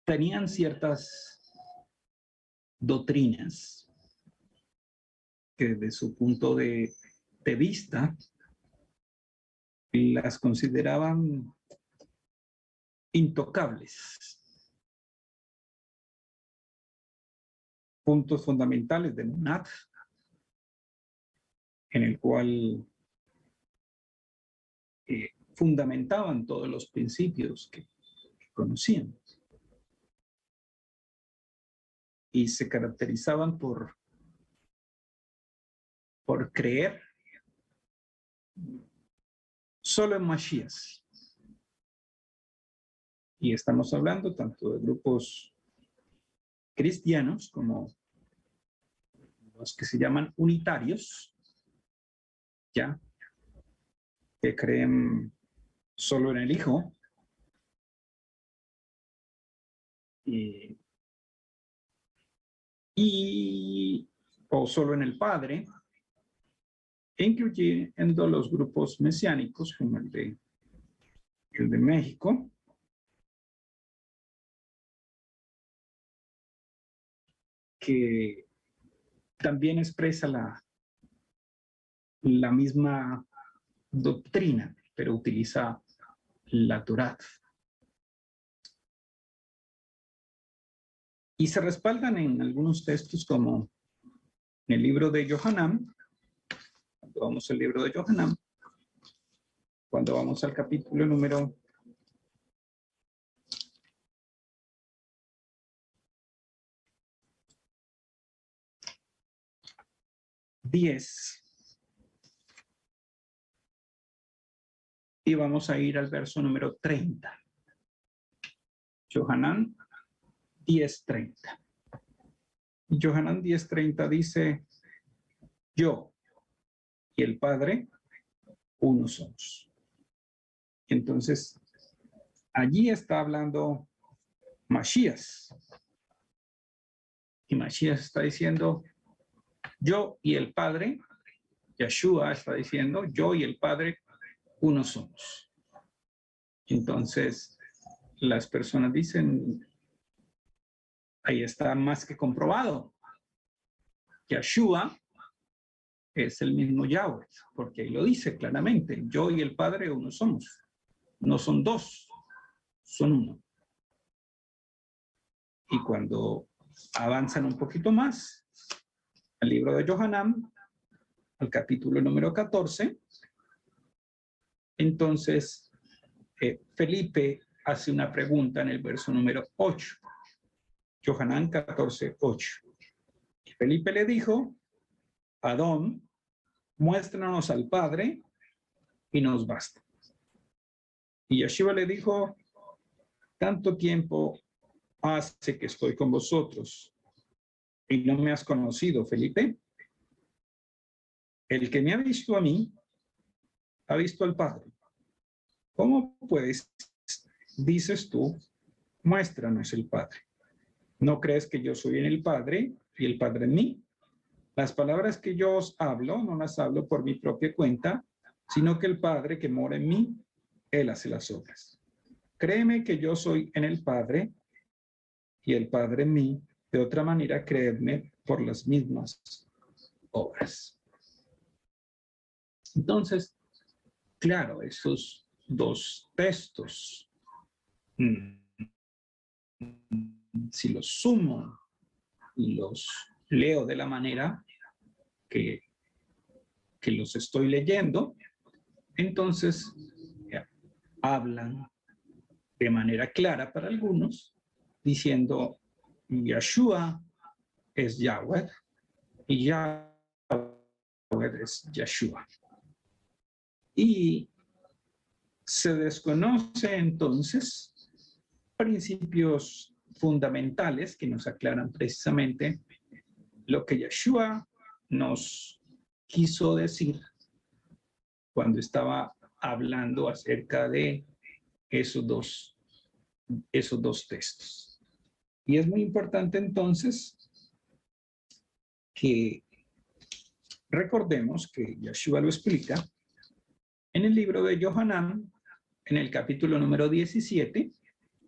tenían ciertas doctrinas que desde su punto de vista las consideraban intocables. Puntos fundamentales de Monad, en el cual fundamentaban todos los principios que conocían. Y se caracterizaban por creer solo en Mashiach. Y estamos hablando tanto de grupos cristianos como los que se llaman unitarios, ya, que creen solo en el Hijo, o solo en el Padre, incluyendo los grupos mesiánicos como el de México, que también expresa la misma doctrina, pero utiliza la Torá. Y se respaldan en algunos textos como en el libro de Yohanan. Cuando vamos al libro de Yohanan, cuando vamos al capítulo número 10, y vamos a ir al verso número 30. Yohanan 10:30. Yohanan 10:30 dice: yo y el Padre uno somos. Entonces, allí está hablando Mashiach. Y Mashiach está diciendo: yo y el Padre. Yeshua está diciendo: yo y el Padre uno somos. Entonces, las personas dicen: ahí está más que comprobado. Yeshua es el mismo Yahweh, porque ahí lo dice claramente: yo y el Padre uno somos. No son dos, son uno. Y cuando avanzan un poquito más, al libro de Yohanan, al capítulo número 14, entonces Felipe hace una pregunta en el verso número 8. Yohanan 14:8. Y Felipe le dijo: Adón, muéstranos al Padre y nos basta. Y Yeshua le dijo: tanto tiempo hace que estoy con vosotros y no me has conocido, Felipe. El que me ha visto a mí, ha visto al Padre. ¿Cómo pues dices tú: muéstranos el Padre? ¿No crees que yo soy en el Padre y el Padre en mí? Las palabras que yo os hablo, no las hablo por mi propia cuenta, sino que el Padre que mora en mí, Él hace las obras. Créeme que yo soy en el Padre y el Padre en mí. De otra manera, creedme por las mismas obras. Entonces, claro, esos dos textos, si los sumo y los leo de la manera que los estoy leyendo, entonces hablan de manera clara para algunos, diciendo: Yeshua es Yahweh y Yahweh es Yeshua. Y se desconoce entonces principios fundamentales que nos aclaran precisamente lo que Yeshua nos quiso decir cuando estaba hablando acerca de esos dos textos. Y es muy importante entonces que recordemos que Yeshua lo explica en el libro de Yohanan, en el capítulo número 17,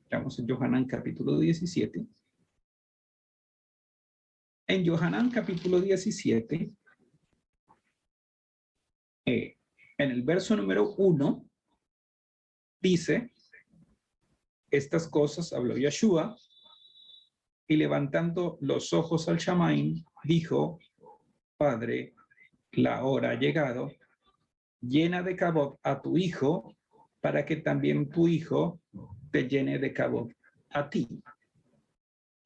Estamos en Yohanan capítulo 17. En Yohanan capítulo 17, en el verso número 1, dice, estas cosas habló Yeshua, y levantando los ojos al Shamaim, dijo, Padre, la hora ha llegado, llena de cabot a tu hijo, para que también tu hijo te llene de cabot a ti.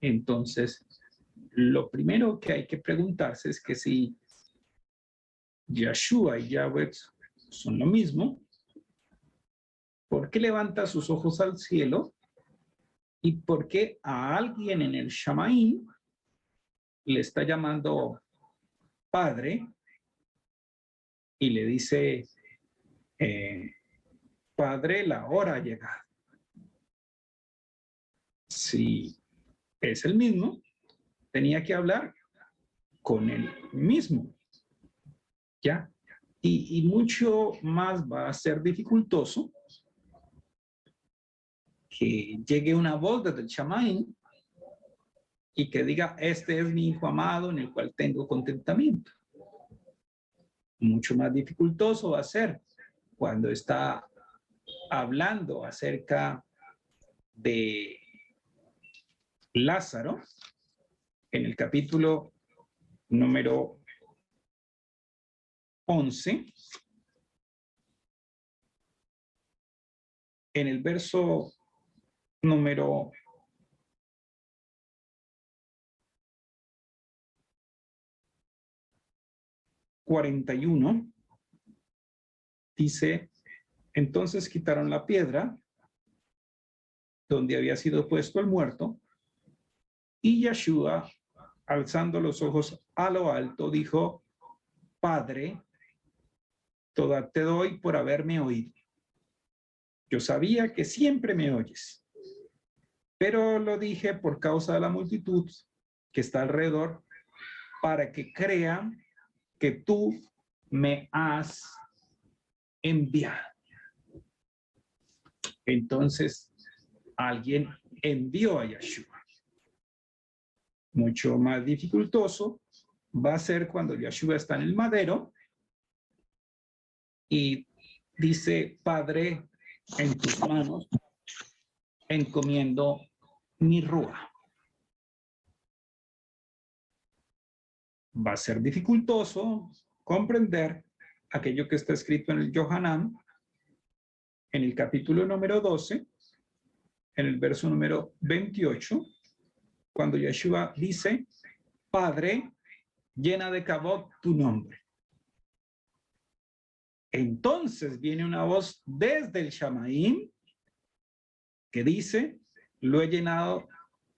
Entonces, lo primero que hay que preguntarse es que si Yeshua y Yahweh son lo mismo, ¿por qué levanta sus ojos al cielo? ¿Y por qué a alguien en el Shamaim le está llamando Padre y le dice, Padre, la hora ha llegado? Si es el mismo, tenía que hablar con el mismo, ¿ya? Y mucho más va a ser dificultoso que llegue una voz desde el Shamaim y que diga, este es mi hijo amado en el cual tengo contentamiento. Mucho más dificultoso va a ser cuando está hablando acerca de Lázaro en el capítulo número 11, en el verso número 41, dice, entonces quitaron la piedra donde había sido puesto el muerto, y Yeshua, alzando los ojos a lo alto, dijo, Padre, toda te doy por haberme oído. Yo sabía que siempre me oyes, pero lo dije por causa de la multitud que está alrededor, para que crean que tú me has enviado. Entonces, alguien envió a Yeshua. Mucho más dificultoso va a ser cuando Yeshua está en el madero y dice, Padre, en tus manos encomiendo mi rúa. Va a ser dificultoso comprender aquello que está escrito en el Yohanan, en el capítulo número 12, en el verso número 28, cuando Yeshua dice, Padre, llena de cabot tu nombre. Entonces viene una voz desde el Shamaim que dice, lo he llenado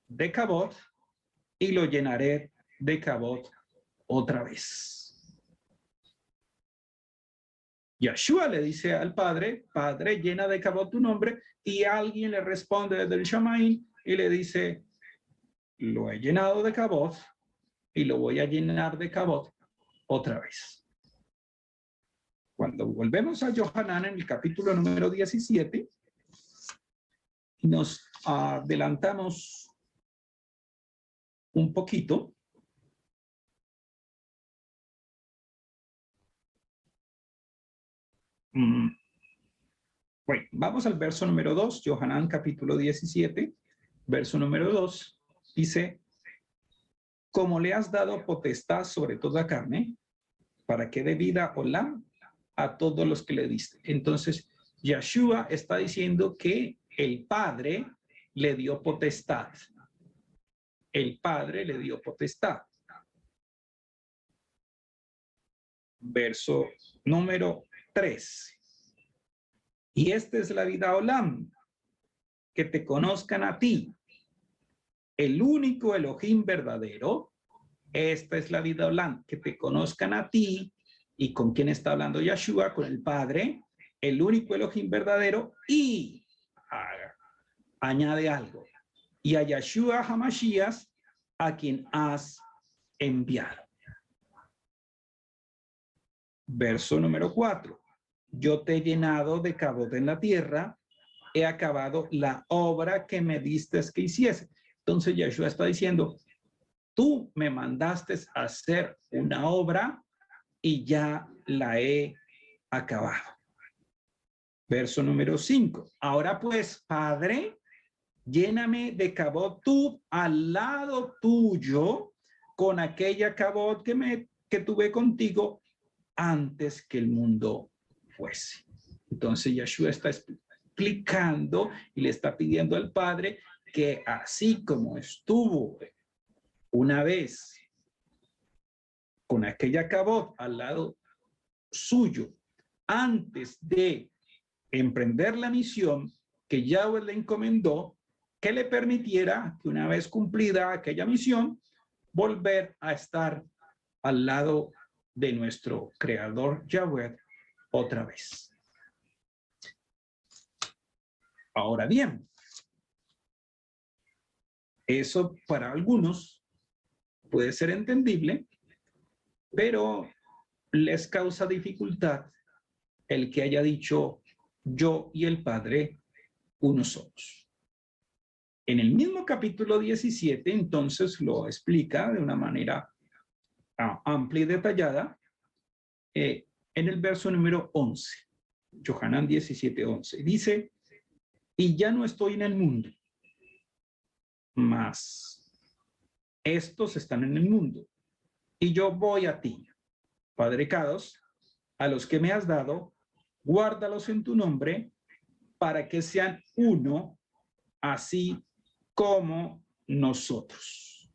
de cabot y lo llenaré de cabot otra vez. Yeshua le dice al Padre, Padre, llena de cabot tu nombre, y alguien le responde desde el Shamaim y le dice, lo he llenado de cabot y lo voy a llenar de cabot otra vez. Cuando volvemos a Yohanan en el capítulo número 17, y nos adelantamos un poquito, bueno, vamos al verso número 2, Yohanan capítulo 17, verso número 2, dice, como le has dado potestad sobre toda carne, para que dé vida Olam a todos los que le diste. Entonces, Yeshua está diciendo que el Padre le dio potestad. El Padre le dio potestad. Verso número 3. Y esta es la vida Olam, que te conozcan a ti, el único Elohim verdadero. Esta es la vida Olam, que te conozcan a ti. ¿Y con quién está hablando Yeshua? Con el Padre, el único Elohim verdadero, y añade algo, y a Yeshua HaMashiach, a quien has enviado. Verso número 4. Yo te he llenado de cabot en la tierra he acabado la obra que me diste que hiciese. Entonces Yeshua está diciendo, tú me mandaste a hacer una obra y ya la he acabado. Verso número 5. Ahora pues, Padre, lléname de cabot tú al lado tuyo con aquella cabot que tuve contigo antes que el mundo fuese. Entonces Yeshua está explicando y le está pidiendo al Padre que así como estuvo una vez con aquella cabot al lado suyo antes de emprender la misión que Yahweh le encomendó, que le permitiera que una vez cumplida aquella misión, volver a estar al lado de nuestro creador Yahweh otra vez. Ahora bien, eso para algunos puede ser entendible, pero les causa dificultad el que haya dicho yo y el Padre uno somos. En el mismo capítulo 17, entonces lo explica de una manera amplia y detallada en el verso número 11, Yohanan 17, 11. Dice, y ya no estoy en el mundo, mas estos están en el mundo, y yo voy a ti. Padre Kadosh, a los que me has dado, guárdalos en tu nombre, para que sean uno, así como nosotros.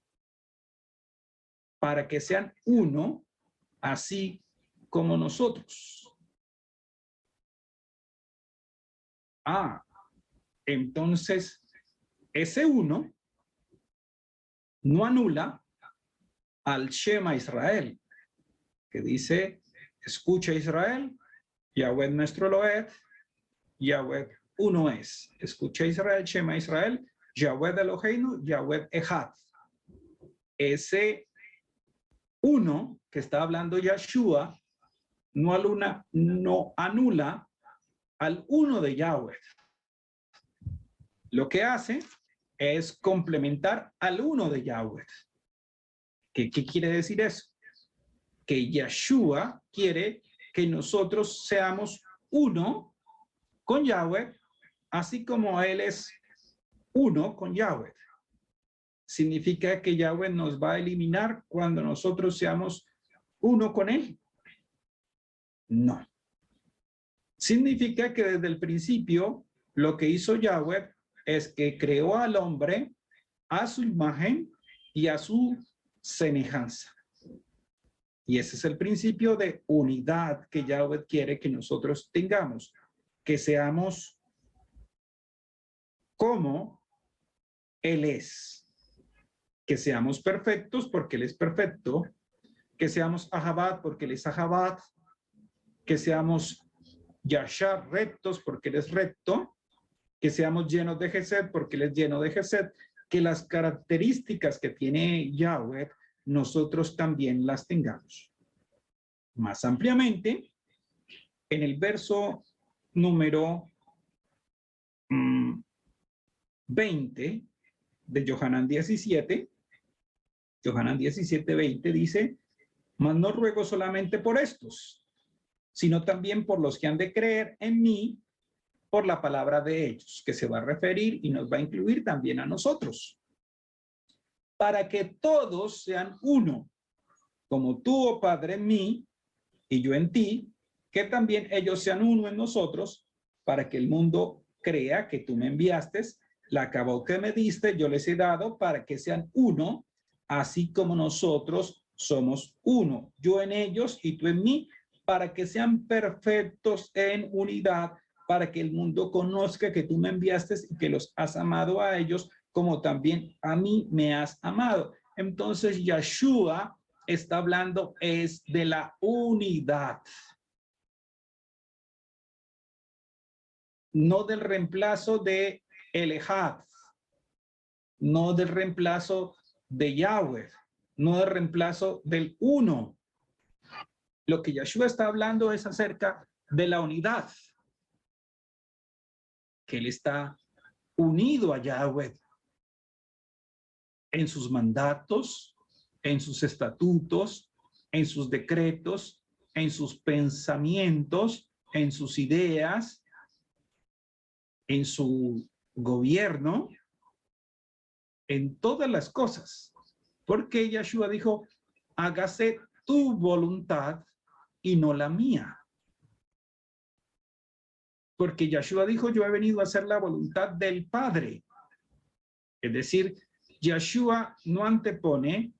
Para que sean uno, así como nosotros. Entonces, ese uno no anula al Shema Israel, que dice, escucha Israel, Yahweh nuestro Elohim, Yahweh uno es. Escucha Israel, Shema Israel, Yahweh Eloheinu, Yahweh Echad. Ese uno que está hablando Yeshua no anula al uno de Yahweh. Lo que hace es complementar al uno de Yahweh. ¿Qué quiere decir eso? Que Yeshua quiere que nosotros seamos uno con Yahweh, así como Él es uno con Yahweh. ¿Significa que Yahweh nos va a eliminar cuando nosotros seamos uno con Él? No. Significa que desde el principio lo que hizo Yahweh es que creó al hombre a su imagen y a su semejanza. Y ese es el principio de unidad que Yahweh quiere que nosotros tengamos, que seamos como Él es, que seamos perfectos porque Él es perfecto, que seamos Ahabat porque Él es Ahabat, que seamos Yashar rectos porque Él es recto, que seamos llenos de Gesed porque Él es lleno de Gesed, que las características que tiene Yahweh nosotros también las tengamos. Más ampliamente, en el verso número 20 de Yohanan 17, Yohanan 17, 20 dice, mas no ruego solamente por estos, sino también por los que han de creer en mí por la palabra de ellos, que se va a referir y nos va a incluir también a nosotros, para que todos sean uno, como tú, oh Padre, en mí y yo en ti, que también ellos sean uno en nosotros, para que el mundo crea que tú me enviaste, la acabó que me diste, yo les he dado para que sean uno, así como nosotros somos uno, yo en ellos y tú en mí, para que sean perfectos en unidad, para que el mundo conozca que tú me enviaste y que los has amado a ellos, como también a mí me has amado. Entonces, Yeshua está hablando es de la unidad, no del reemplazo de el Ejad, no del reemplazo de Yahweh, no del reemplazo del uno. Lo que Yeshua está hablando es acerca de la unidad. que él está unido a Yahweh en sus mandatos, en sus estatutos, en sus decretos, en sus pensamientos, en sus ideas, en su gobierno, en todas las cosas. Porque Yeshua dijo, hágase tu voluntad y no la mía. Porque Yeshua dijo, yo he venido a hacer la voluntad del Padre. Es decir, Yeshua no antepone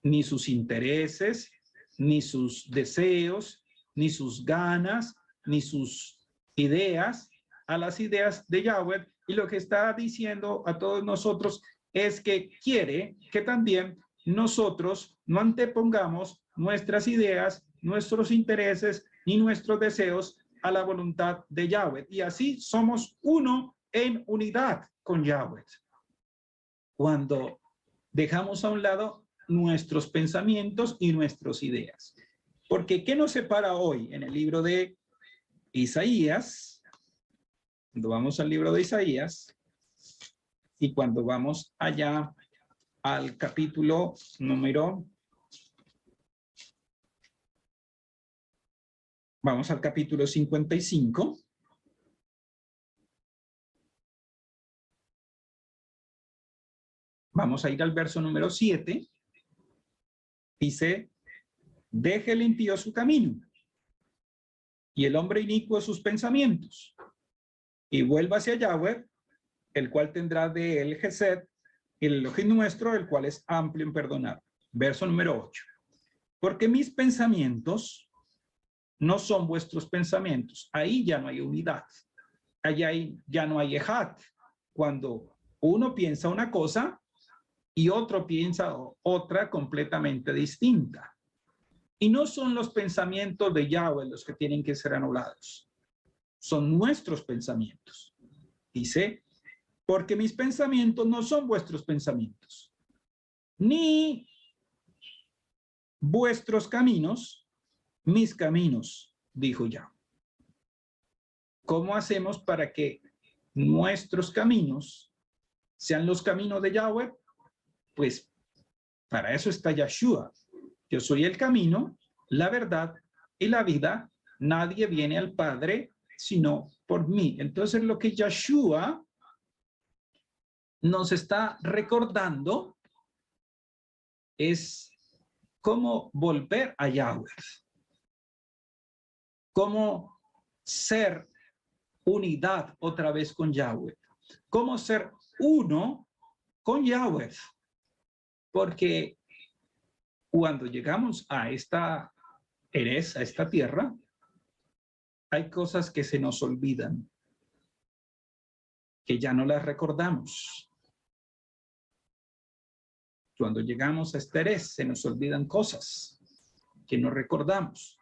ni sus intereses, ni sus deseos, ni sus ganas, ni sus ideas a las ideas de Yahweh. Y lo que está diciendo a todos nosotros es que quiere que también nosotros no antepongamos nuestras ideas, nuestros intereses, ni nuestros deseos a la voluntad de Yahweh. Y así somos uno en unidad con Yahweh. Cuando dejamos a un lado nuestros pensamientos y nuestras ideas. Porque ¿qué nos separa hoy en el libro de Isaías? Cuando vamos al libro de Isaías y cuando vamos allá al capítulo número... Vamos al capítulo 55. Vamos a ir al verso número 7. Dice, deje el impío su camino y el hombre inicuo sus pensamientos y vuelva hacia Yahweh, el cual tendrá de él Gesed, el Elohim nuestro, el cual es amplio en perdonar. Verso número 8. Porque mis pensamientos no son vuestros pensamientos. Ahí ya no hay unidad. Allá ya no hay ejad. Cuando uno piensa una cosa y otro piensa otra completamente distinta. Y no son los pensamientos de Yahweh los que tienen que ser anulados. Son nuestros pensamientos. Dice, porque mis pensamientos no son vuestros pensamientos, ni vuestros caminos, mis caminos, dijo Yahweh. ¿Cómo hacemos para que nuestros caminos sean los caminos de Yahweh? Pues para eso está Yeshua. Yo soy el camino, la verdad y la vida. Nadie viene al Padre sino por mí. Entonces lo que Yeshua nos está recordando es cómo volver a Yahweh. Cómo ser unidad otra vez con Yahweh. Cómo ser uno con Yahweh. Porque cuando llegamos a esta Eres, a esta tierra, hay cosas que se nos olvidan, que ya no las recordamos. Cuando llegamos a esta Eres, se nos olvidan cosas que no recordamos.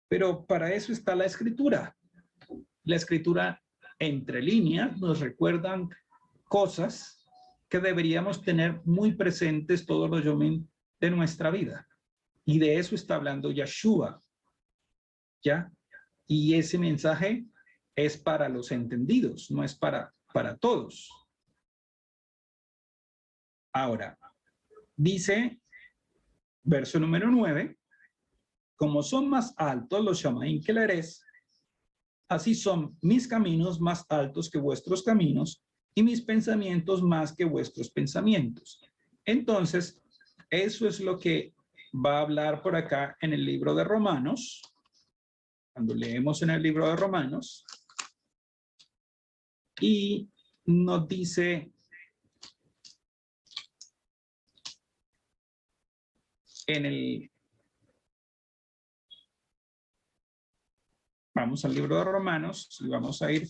Pero para eso está la Escritura. La Escritura, entre líneas, nos recuerdan cosas que deberíamos tener muy presentes todos los yomim de nuestra vida. Y de eso está hablando Yeshua, ¿ya? Y ese mensaje es para los entendidos, no es para todos. Ahora, dice, verso número 9, como son más altos los Shamaim que la Eres, así son mis caminos más altos que vuestros caminos y mis pensamientos más que vuestros pensamientos. Entonces, eso es lo que va a hablar por acá en el libro de Romanos. Cuando leemos en el libro de Romanos y nos dice en el... Vamos al libro de Romanos y vamos a ir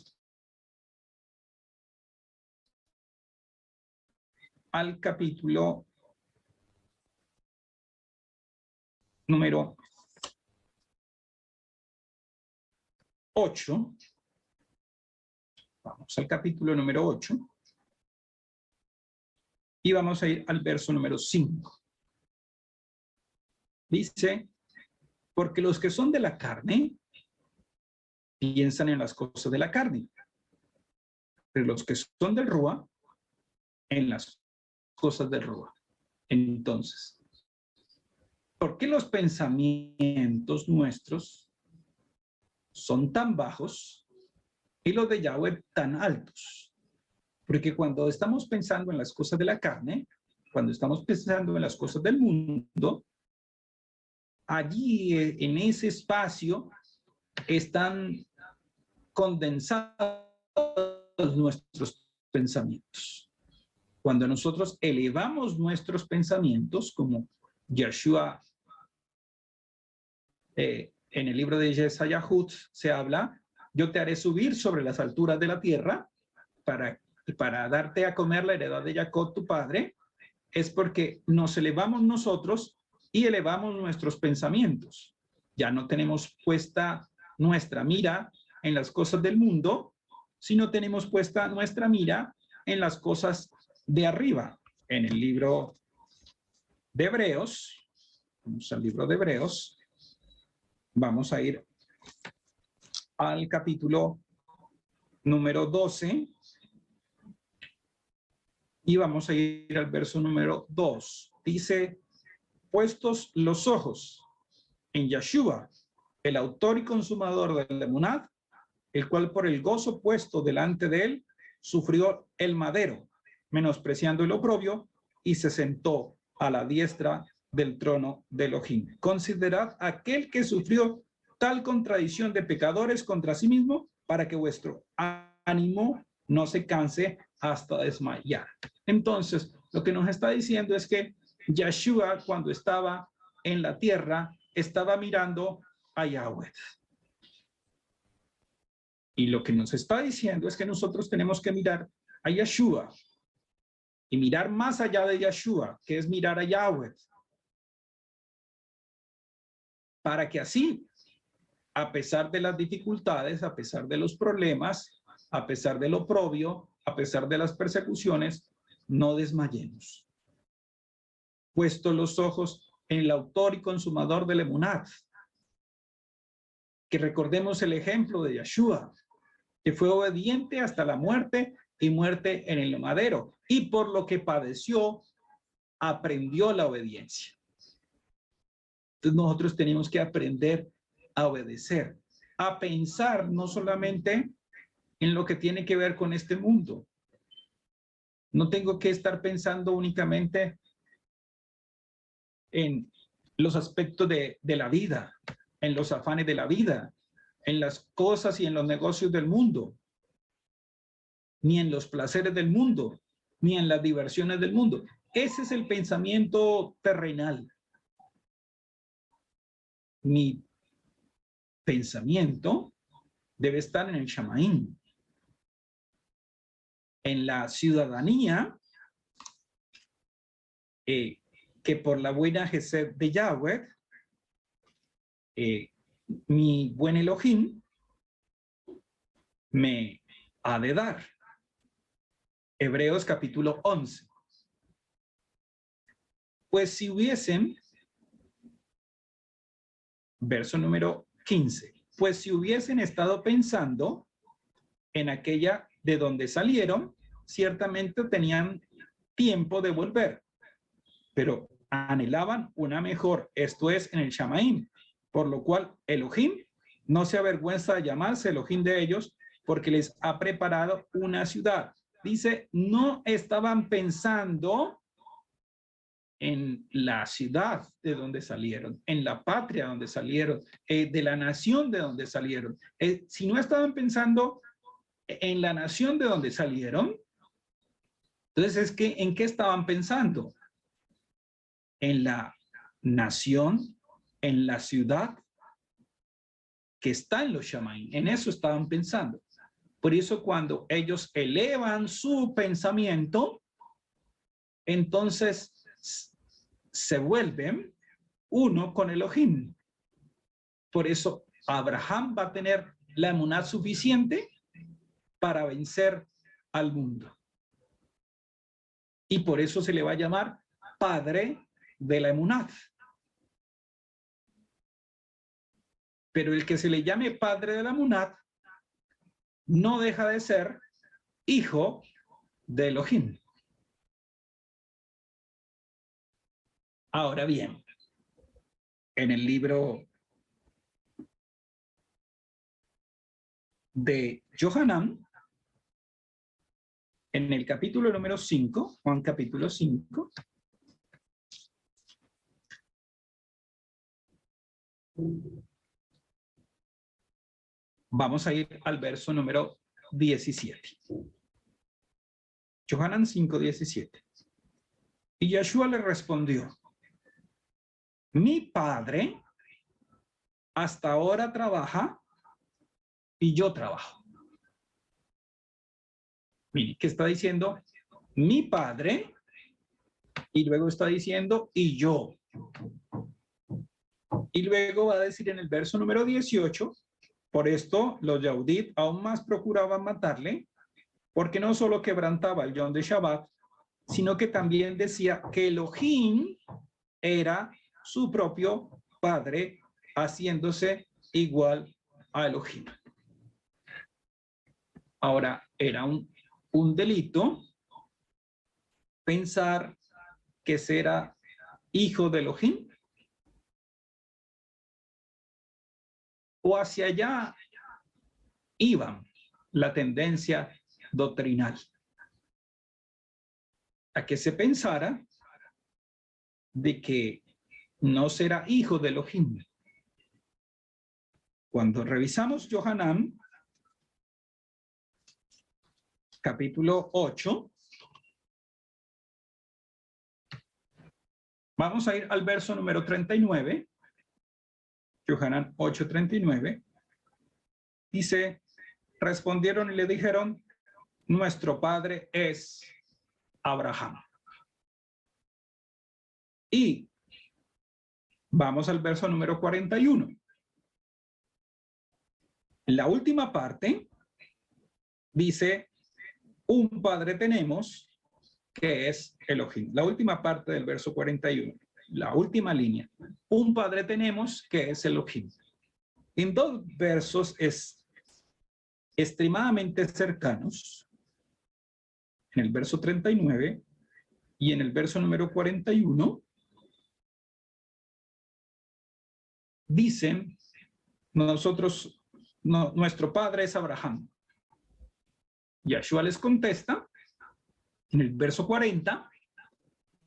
al capítulo número 8. Vamos al capítulo número 8. Y vamos a ir al verso número 5. Dice, porque los que son de la carne piensan en las cosas de la carne, pero los que son del Rúa, en las cosas del Rúa. Entonces, ¿por qué los pensamientos nuestros son tan bajos y los de Yahweh tan altos? Porque cuando estamos pensando en las cosas de la carne, cuando estamos pensando en las cosas del mundo, allí en ese espacio están condensados nuestros pensamientos. Cuando nosotros elevamos nuestros pensamientos, como Yeshua en el libro de Yesayahut se habla, yo te haré subir sobre las alturas de la tierra para darte a comer la heredad de Jacob tu padre, es porque nos elevamos nosotros y elevamos nuestros pensamientos. Ya no tenemos puesta nuestra mira en las cosas del mundo, sino tenemos puesta nuestra mira en las cosas de arriba. En el libro de Hebreos, vamos al libro de Hebreos, vamos a ir al capítulo número 12 y vamos a ir al verso número 2. Dice, puestos los ojos en Yeshua, el autor y consumador del emunat, el cual por el gozo puesto delante de él, sufrió el madero, menospreciando el oprobio, y se sentó a la diestra del trono de Elohim. Considerad aquel que sufrió tal contradicción de pecadores contra sí mismo, para que vuestro ánimo no se canse hasta desmayar. Entonces, lo que nos está diciendo es que Yeshua, cuando estaba en la tierra, estaba mirando a Yahweh. Y lo que nos está diciendo es que nosotros tenemos que mirar a Yeshua y mirar más allá de Yeshua, que es mirar a Yahweh, para que así, a pesar de las dificultades, a pesar de los problemas, a pesar del oprobio, a pesar de las persecuciones, no desmayemos. Puesto los ojos en el autor y consumador del emunat, que recordemos el ejemplo de Yeshua, que fue obediente hasta la muerte y muerte en el madero, y por lo que padeció, aprendió la obediencia. Entonces nosotros tenemos que aprender a obedecer, a pensar no solamente en lo que tiene que ver con este mundo. No tengo que estar pensando únicamente en los aspectos de la vida, en los afanes de la vida, en las cosas y en los negocios del mundo, ni en los placeres del mundo, ni en las diversiones del mundo. Ese es el pensamiento terrenal. Mi pensamiento debe estar en el Shamaim, en la ciudadanía que por la buena Gesed de Yahweh, mi buen Elohim me ha de dar. Hebreos capítulo 11. Pues si hubiesen, verso número 15, pues si hubiesen estado pensando en aquella de donde salieron, ciertamente tenían tiempo de volver, pero anhelaban una mejor, esto es en el Shamaim, por lo cual Elohim no se avergüenza de llamarse Elohim de ellos, porque les ha preparado una ciudad. Dice, no estaban pensando en la ciudad de donde salieron, en la patria donde salieron, de la nación de donde salieron. Si no estaban pensando en la nación de donde salieron, entonces es que ¿en qué estaban pensando? En la nación, en la ciudad que está en los Shamaim. En eso estaban pensando. Por eso cuando ellos elevan su pensamiento, entonces se vuelven uno con Elohim. Por eso Abraham va a tener la emunat suficiente para vencer al mundo. Y por eso se le va a llamar padre de la emunat. Pero el que se le llame padre de la emunat no deja de ser hijo de Elohim. Ahora bien, en el libro de Yohanan, en el capítulo número 5, Juan capítulo 5, vamos a ir al verso número 17. Yohanan 5, 17. Y Yeshua le respondió: mi padre hasta ahora trabaja y yo trabajo. Mire, ¿qué está diciendo? Mi padre, y luego está diciendo y yo. Y luego va a decir en el verso número 18, por esto los Yahudit aún más procuraban matarle, porque no solo quebrantaba el Yom de Shabbat, sino que también decía que Elohim era su propio padre, haciéndose igual a Elohim. Ahora, era un delito pensar que será hijo de Elohim, o hacia allá iba la tendencia doctrinal, a que se pensara de que no será hijo de Elohim. Cuando revisamos Yohanan, capítulo 8, vamos a ir al verso número 39, Yohanan 8, 39, dice, respondieron y le dijeron, nuestro padre es Abraham. Y vamos al verso número 41. La última parte dice, un padre tenemos que es Elohim. La última parte del verso 41, la última línea. Un padre tenemos que es Elohim. En dos versos extremadamente cercanos, en el verso 39 y en el verso número 41, dicen, nuestro padre es Abraham. Yeshua les contesta en el verso 40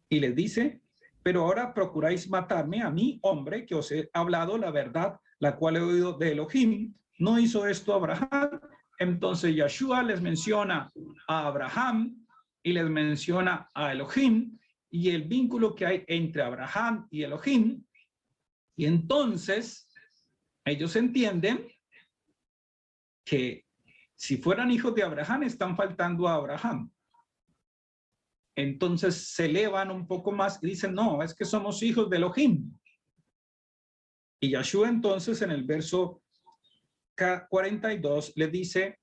y les dice, pero ahora procuráis matarme a mí, hombre, que os he hablado la verdad, la cual he oído de Elohim. ¿No hizo esto Abraham? Entonces Yeshua les menciona a Abraham y les menciona a Elohim y el vínculo que hay entre Abraham y Elohim. Y entonces ellos entienden que si fueran hijos de Abraham, están faltando a Abraham. Entonces se elevan un poco más y dicen, no, es que somos hijos de Elohim. Y Yeshua entonces en el verso 42 le dice,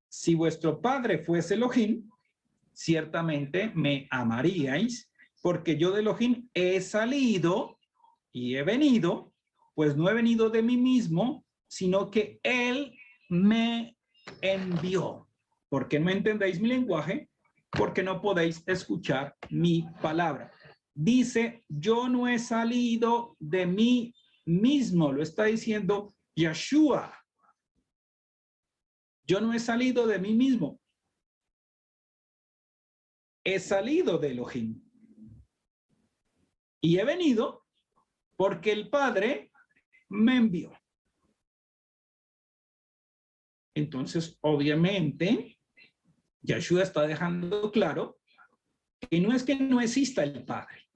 si vuestro padre fuese Elohim, ciertamente me amaríais, porque yo de Elohim he salido y he venido, pues no he venido de mí mismo, sino que él me envió. ¿Por qué no entendéis mi lenguaje? Porque no podéis escuchar mi palabra. Dice, yo no he salido de mí mismo, lo está diciendo Yeshua. Yo no he salido de mí mismo. He salido de Elohim. Y he venido porque el Padre me envió. Entonces, obviamente, Yeshua está dejando claro que no es que no exista el Padre,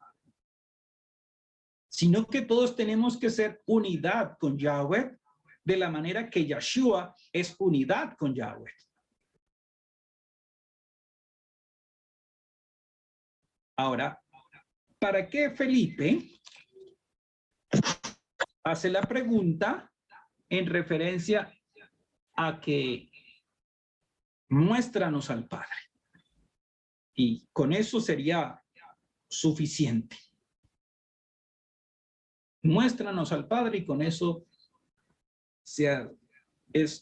sino que todos tenemos que ser unidad con Yahweh de la manera que Yeshua es unidad con Yahweh. Ahora, ¿para qué Felipe hace la pregunta en referencia a que muéstranos al Padre? Y con eso sería suficiente. Muéstranos al Padre y con eso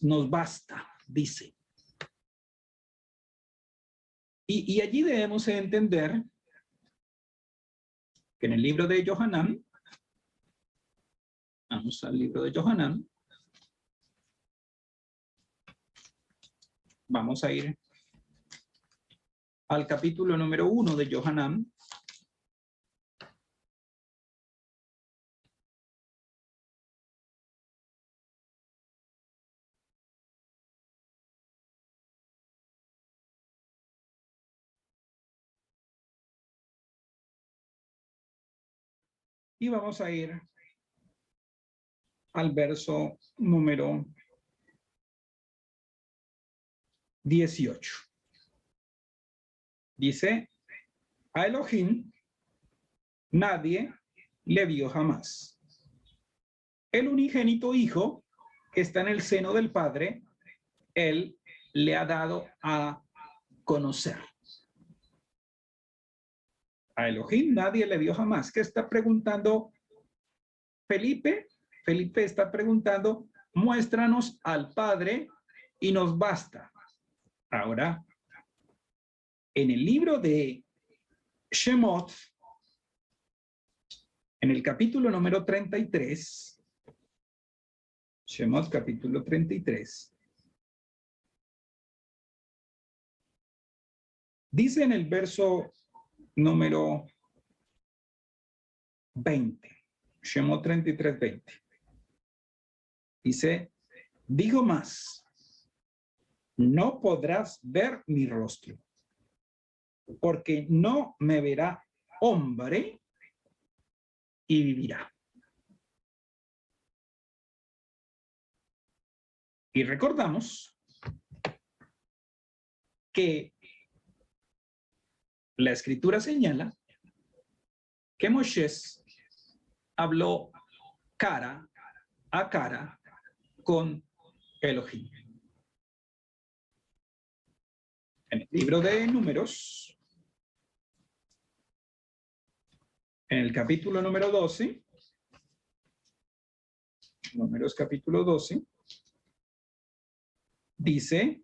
nos basta, dice. Y allí debemos entender que en el libro de Johanán, vamos al libro de Johanán, vamos a ir al capítulo número 1 de Johanán. Y vamos a ir al verso número 18. Dice, a Elohim nadie le vio jamás. El unigénito Hijo que está en el seno del Padre, Él le ha dado a conocer. A Elohim nadie le vio jamás. ¿Qué está preguntando Felipe? Felipe está preguntando, muéstranos al Padre y nos basta. Ahora, en el libro de Shemot, en el capítulo número 33, Shemot capítulo 33, dice en el verso número 20, Shemot 33, 20, dice, digo más, no podrás ver mi rostro, porque no me verá hombre y vivirá. Y recordamos que la escritura señala que Moisés habló cara a cara con Elohim. En el libro de Números, en el capítulo número 12, Números capítulo 12, dice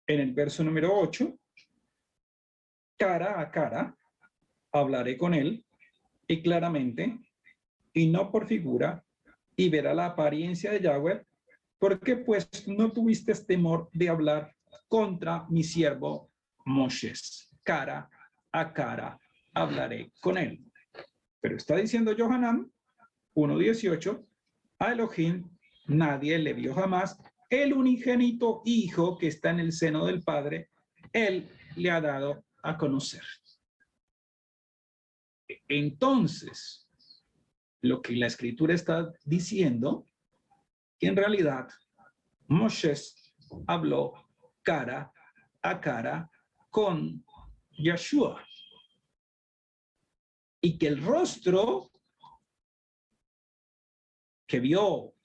en el verso número 8, cara a cara hablaré con él y claramente y no por figura y verá la apariencia de Yahweh, porque pues no tuviste temor de hablar contra mi siervo Moisés. Cara a cara hablaré con él. Pero está diciendo Johanán 1:18, a Elohim nadie le vio jamás, el unigénito Hijo que está en el seno del Padre, Él le ha dado a conocer. Entonces, lo que la Escritura está diciendo, que en realidad Moisés habló cara a cara con Yeshua y que el rostro que vio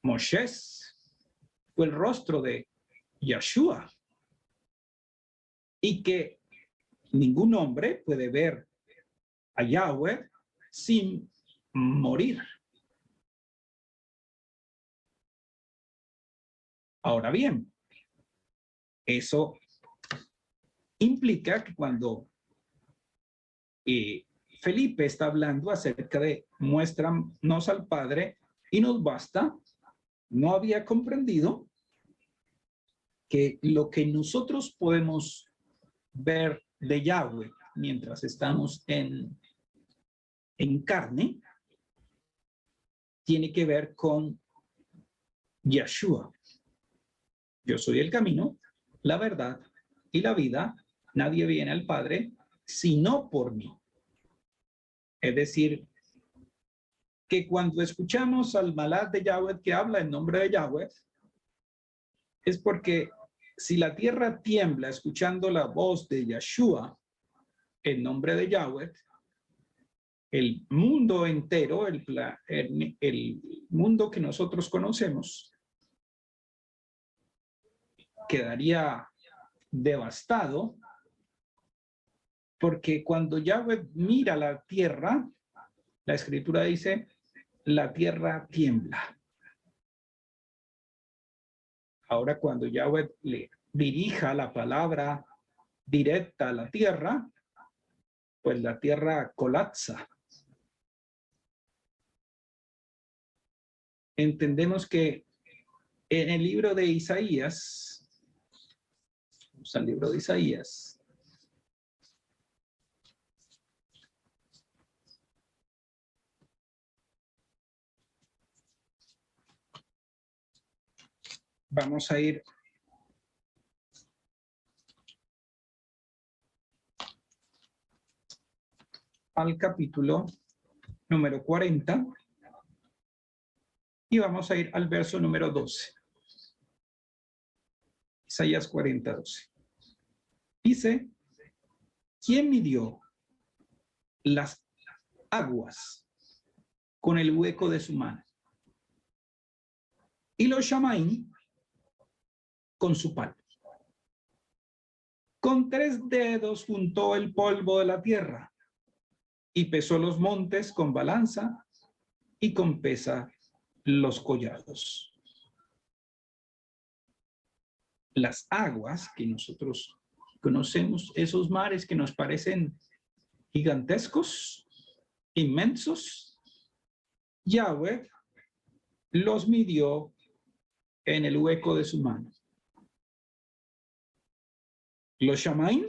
Moisés fue el rostro de Yeshua y que ningún hombre puede ver a Yahweh sin morir. Ahora bien, eso implica que cuando Felipe está hablando acerca de muéstranos al Padre y nos basta, no había comprendido que lo que nosotros podemos ver de Yahweh mientras estamos en carne tiene que ver con Yeshua. Yo soy el camino, la verdad y la vida. Nadie viene al Padre sino por mí. Es decir, que cuando escuchamos al malad de Yahweh que habla en nombre de Yahweh, es porque si la tierra tiembla escuchando la voz de Yeshua en nombre de Yahweh, el mundo entero, el mundo que nosotros conocemos, quedaría devastado, porque cuando Yahweh mira la tierra, la Escritura dice, la tierra tiembla. Ahora, cuando Yahweh le dirija la palabra directa a la tierra, pues la tierra colapsa. Entendemos que en el libro de Isaías, vamos al libro de Isaías, vamos a ir al capítulo número 40 y vamos a ir al verso número 12. Isaías 40, 12. Dice, ¿quién midió las aguas con el hueco de su mano? Y los Shamaim con su palmo. Con 3 dedos juntó el polvo de la tierra y pesó los montes con balanza y con pesa los collados. Las aguas que nosotros conocemos, esos mares que nos parecen gigantescos, inmensos, Yahweh los midió en el hueco de su mano. Los Shamaim,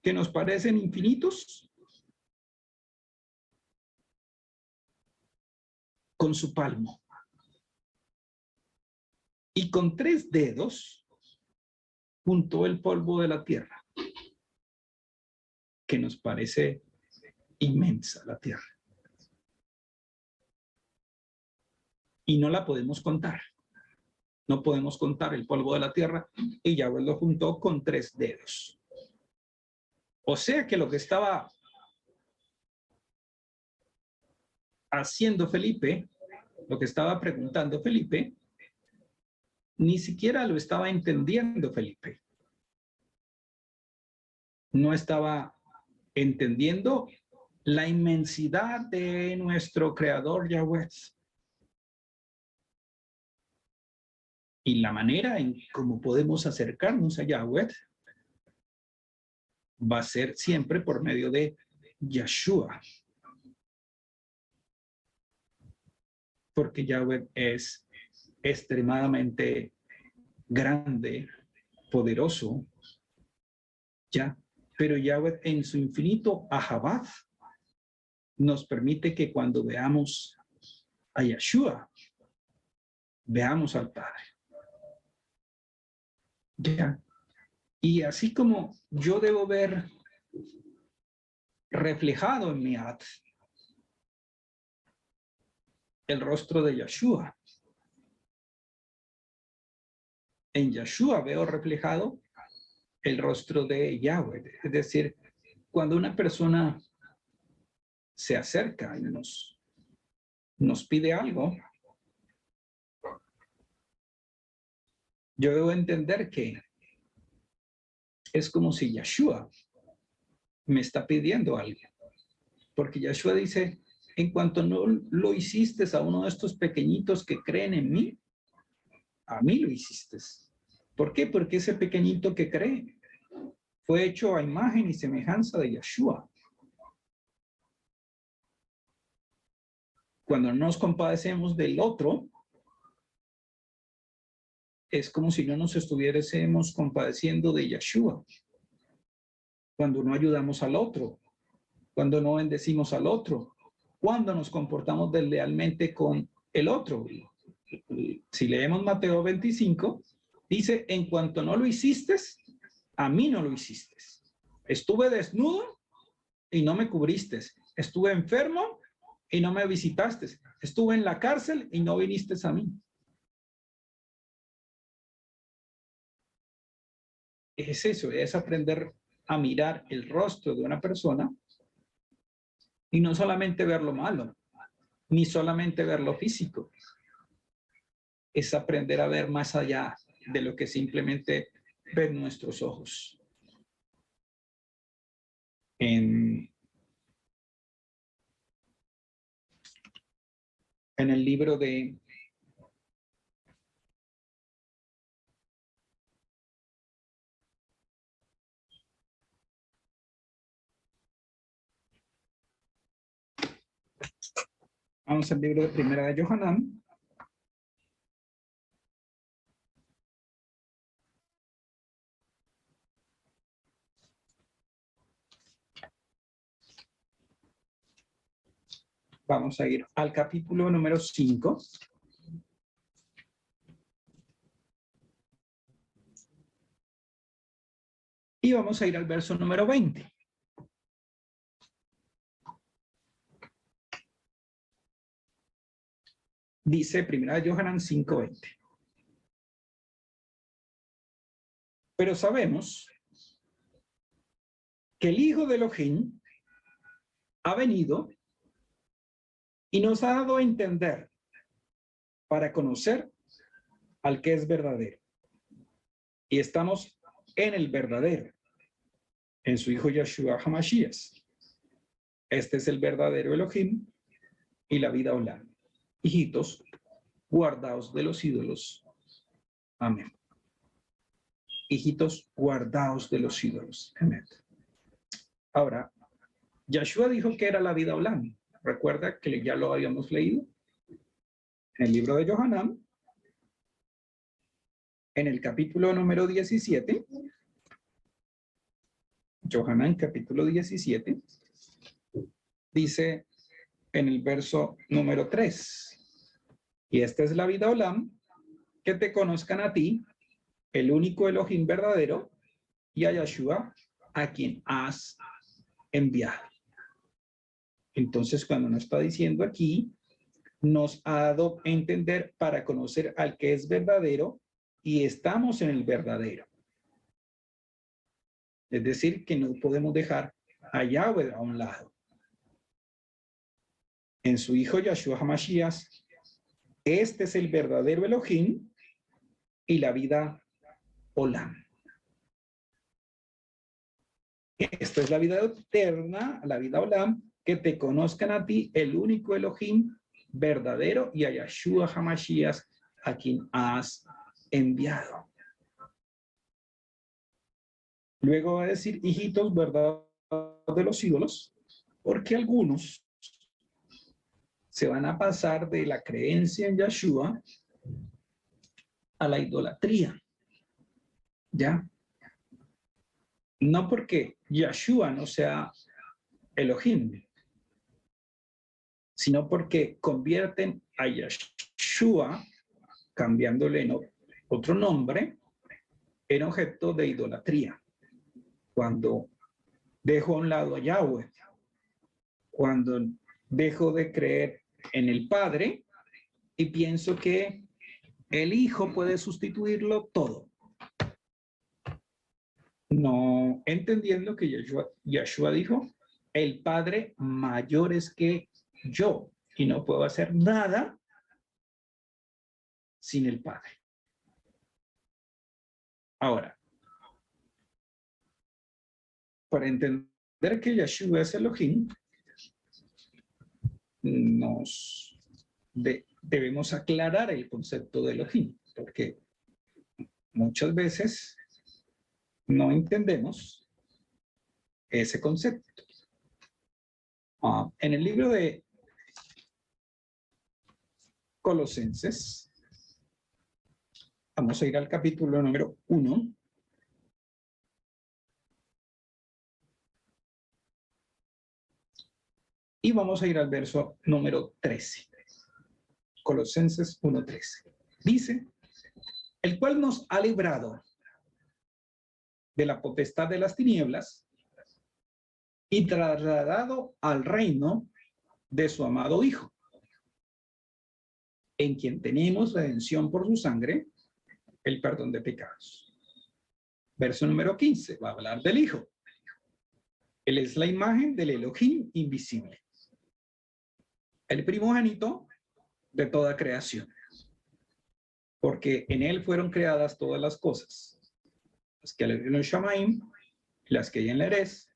que nos parecen infinitos, con su palmo. Y con 3 dedos juntó el polvo de la tierra, que nos parece inmensa la tierra. Y no la podemos contar. No podemos contar el polvo de la tierra y Yahweh lo juntó con 3 dedos. O sea que lo que estaba haciendo Felipe, lo que estaba preguntando Felipe, ni siquiera lo estaba entendiendo Felipe. No estaba entendiendo la inmensidad de nuestro creador Yahweh. Y la manera en cómo podemos acercarnos a Yahweh va a ser siempre por medio de Yeshua. Porque Yahweh es extremadamente grande, poderoso, ya. Pero Yahweh en su infinito Ahabad nos permite que cuando veamos a Yeshua, veamos al Padre. Ya. Y así como yo debo ver reflejado en mi ad el rostro de Yeshua, en Yeshua veo reflejado el rostro de Yahweh. Es decir, cuando una persona se acerca y nos pide algo, yo debo entender que es como si Yeshua me está pidiendo algo. Porque Yeshua dice, en cuanto no lo hiciste a uno de estos pequeñitos que creen en mí, a mí lo hiciste. ¿Por qué? Porque ese pequeñito que cree fue hecho a imagen y semejanza de Yeshua. Cuando nos compadecemos del otro, es como si no nos estuviésemos compadeciendo de Yeshua. Cuando no ayudamos al otro, cuando no bendecimos al otro, cuando nos comportamos deslealmente con el otro. Si leemos Mateo 25, dice, en cuanto no lo hiciste, a mí no lo hiciste. Estuve desnudo y no me cubriste. Estuve enfermo y no me visitaste. Estuve en la cárcel y no viniste a mí. Es eso, es aprender a mirar el rostro de una persona y no solamente ver lo malo, ni solamente ver lo físico. Es aprender a ver más allá de lo que simplemente ven nuestros ojos. En el libro de Vamos al libro de Primera de Yohanan. Vamos a ir al capítulo número 5. Y vamos a ir al verso número 20. Dice Primera de Yohanan 5:20. Pero sabemos que el Hijo de Elohim ha venido y nos ha dado a entender para conocer al que es verdadero. Y estamos en el verdadero, en su Hijo Yeshua HaMashiach. Este es el verdadero Elohim y la vida Olam. Hijitos, guardaos de los ídolos. Amén. Hijitos, guardaos de los ídolos. Amén. Ahora, Yeshua dijo que era la vida Olam. Recuerda que ya lo habíamos leído en el libro de Yohanan, en el capítulo número 17. Yohanan, capítulo 17, dice en el verso número 3, y esta es la vida Olam, que te conozcan a ti, el único Elohim verdadero, y a Yeshua, a quien has enviado. Entonces, cuando nos está diciendo aquí, nos ha dado a entender para conocer al que es verdadero, y estamos en el verdadero. Es decir, que no podemos dejar a Yahweh a un lado. En su Hijo Yeshua HaMashiach, este es el verdadero Elohim y la vida Olam. Esta es la vida eterna, la vida Olam, que te conozcan a ti, el único Elohim verdadero, y a Yeshua HaMashiach, a quien has enviado. Luego va a decir, hijitos, verdad de los ídolos, porque algunos se van a pasar de la creencia en Yeshua a la idolatría. ¿Ya? No porque Yeshua no sea Elohim, sino porque convierten a Yeshua, cambiándole otro nombre, en objeto de idolatría. Cuando dejo a un lado a Yahweh, cuando dejo de creer en el Padre y pienso que el Hijo puede sustituirlo todo. No entendiendo que Yeshua dijo, el Padre mayor es que yo, y no puedo hacer nada sin el Padre. Ahora, para entender que Yeshua es Elohim, debemos aclarar el concepto de Elohim, porque muchas veces no entendemos ese concepto. En el libro de Colosenses, vamos a ir al capítulo número 1. Y vamos a ir al verso número 13. Colosenses 1:13. Dice, el cual nos ha librado de la potestad de las tinieblas y trasladado al reino de su amado Hijo, en quien tenemos redención por su sangre, el perdón de pecados. Verso número 15, va a hablar del Hijo. Él es la imagen del Elohim invisible, el primogénito de toda creación, porque en él fueron creadas todas las cosas, las que hay en los Shamaim, las que hay en la Eres,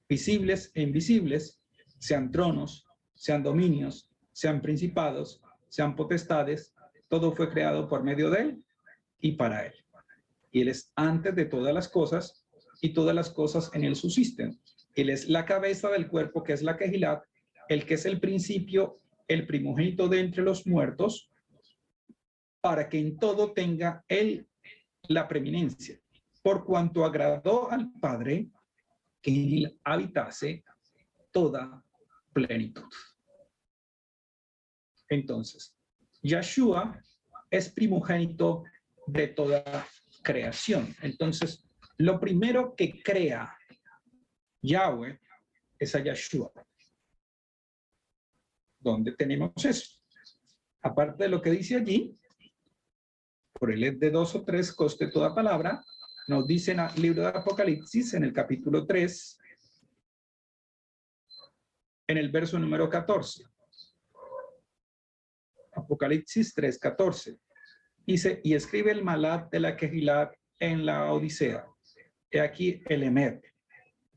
visibles e invisibles, sean tronos, sean dominios, sean principados, sean potestades, todo fue creado por medio de él y para él. Y él es antes de todas las cosas, y todas las cosas en él subsisten. Él es la cabeza del cuerpo, que es la Kehilat, el que es el principio el primogénito de entre los muertos, para que en todo tenga él la preeminencia, por cuanto agradó al Padre que en él habitase toda plenitud. Entonces, Yahshua es primogénito de toda creación. Entonces, lo primero que crea Yahweh es a Yahshua. ¿Dónde tenemos eso? Aparte de lo que dice allí, por el de 2 o 3 coste toda palabra, nos dice en el libro de Apocalipsis, en el capítulo 3, en el verso número 14. Apocalipsis 3, 14. Dice, y escribe el Malat de la Kehilat en la Odisea. He aquí el Emet,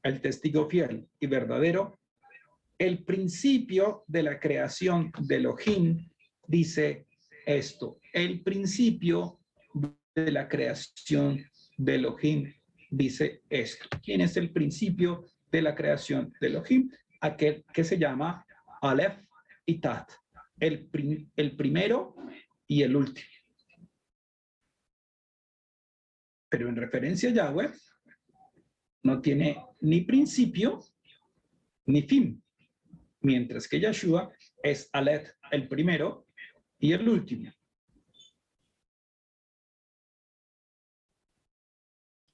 el testigo fiel y verdadero, el principio de la creación de Elohim, dice esto. El principio de la creación de Elohim dice esto. ¿Quién es el principio de la creación de Elohim? Aquel que se llama Aleph y Tat. El primero y el último. Pero en referencia a Yahweh, no tiene ni principio ni fin. Mientras que Yahshua es Aleph, el primero y el último.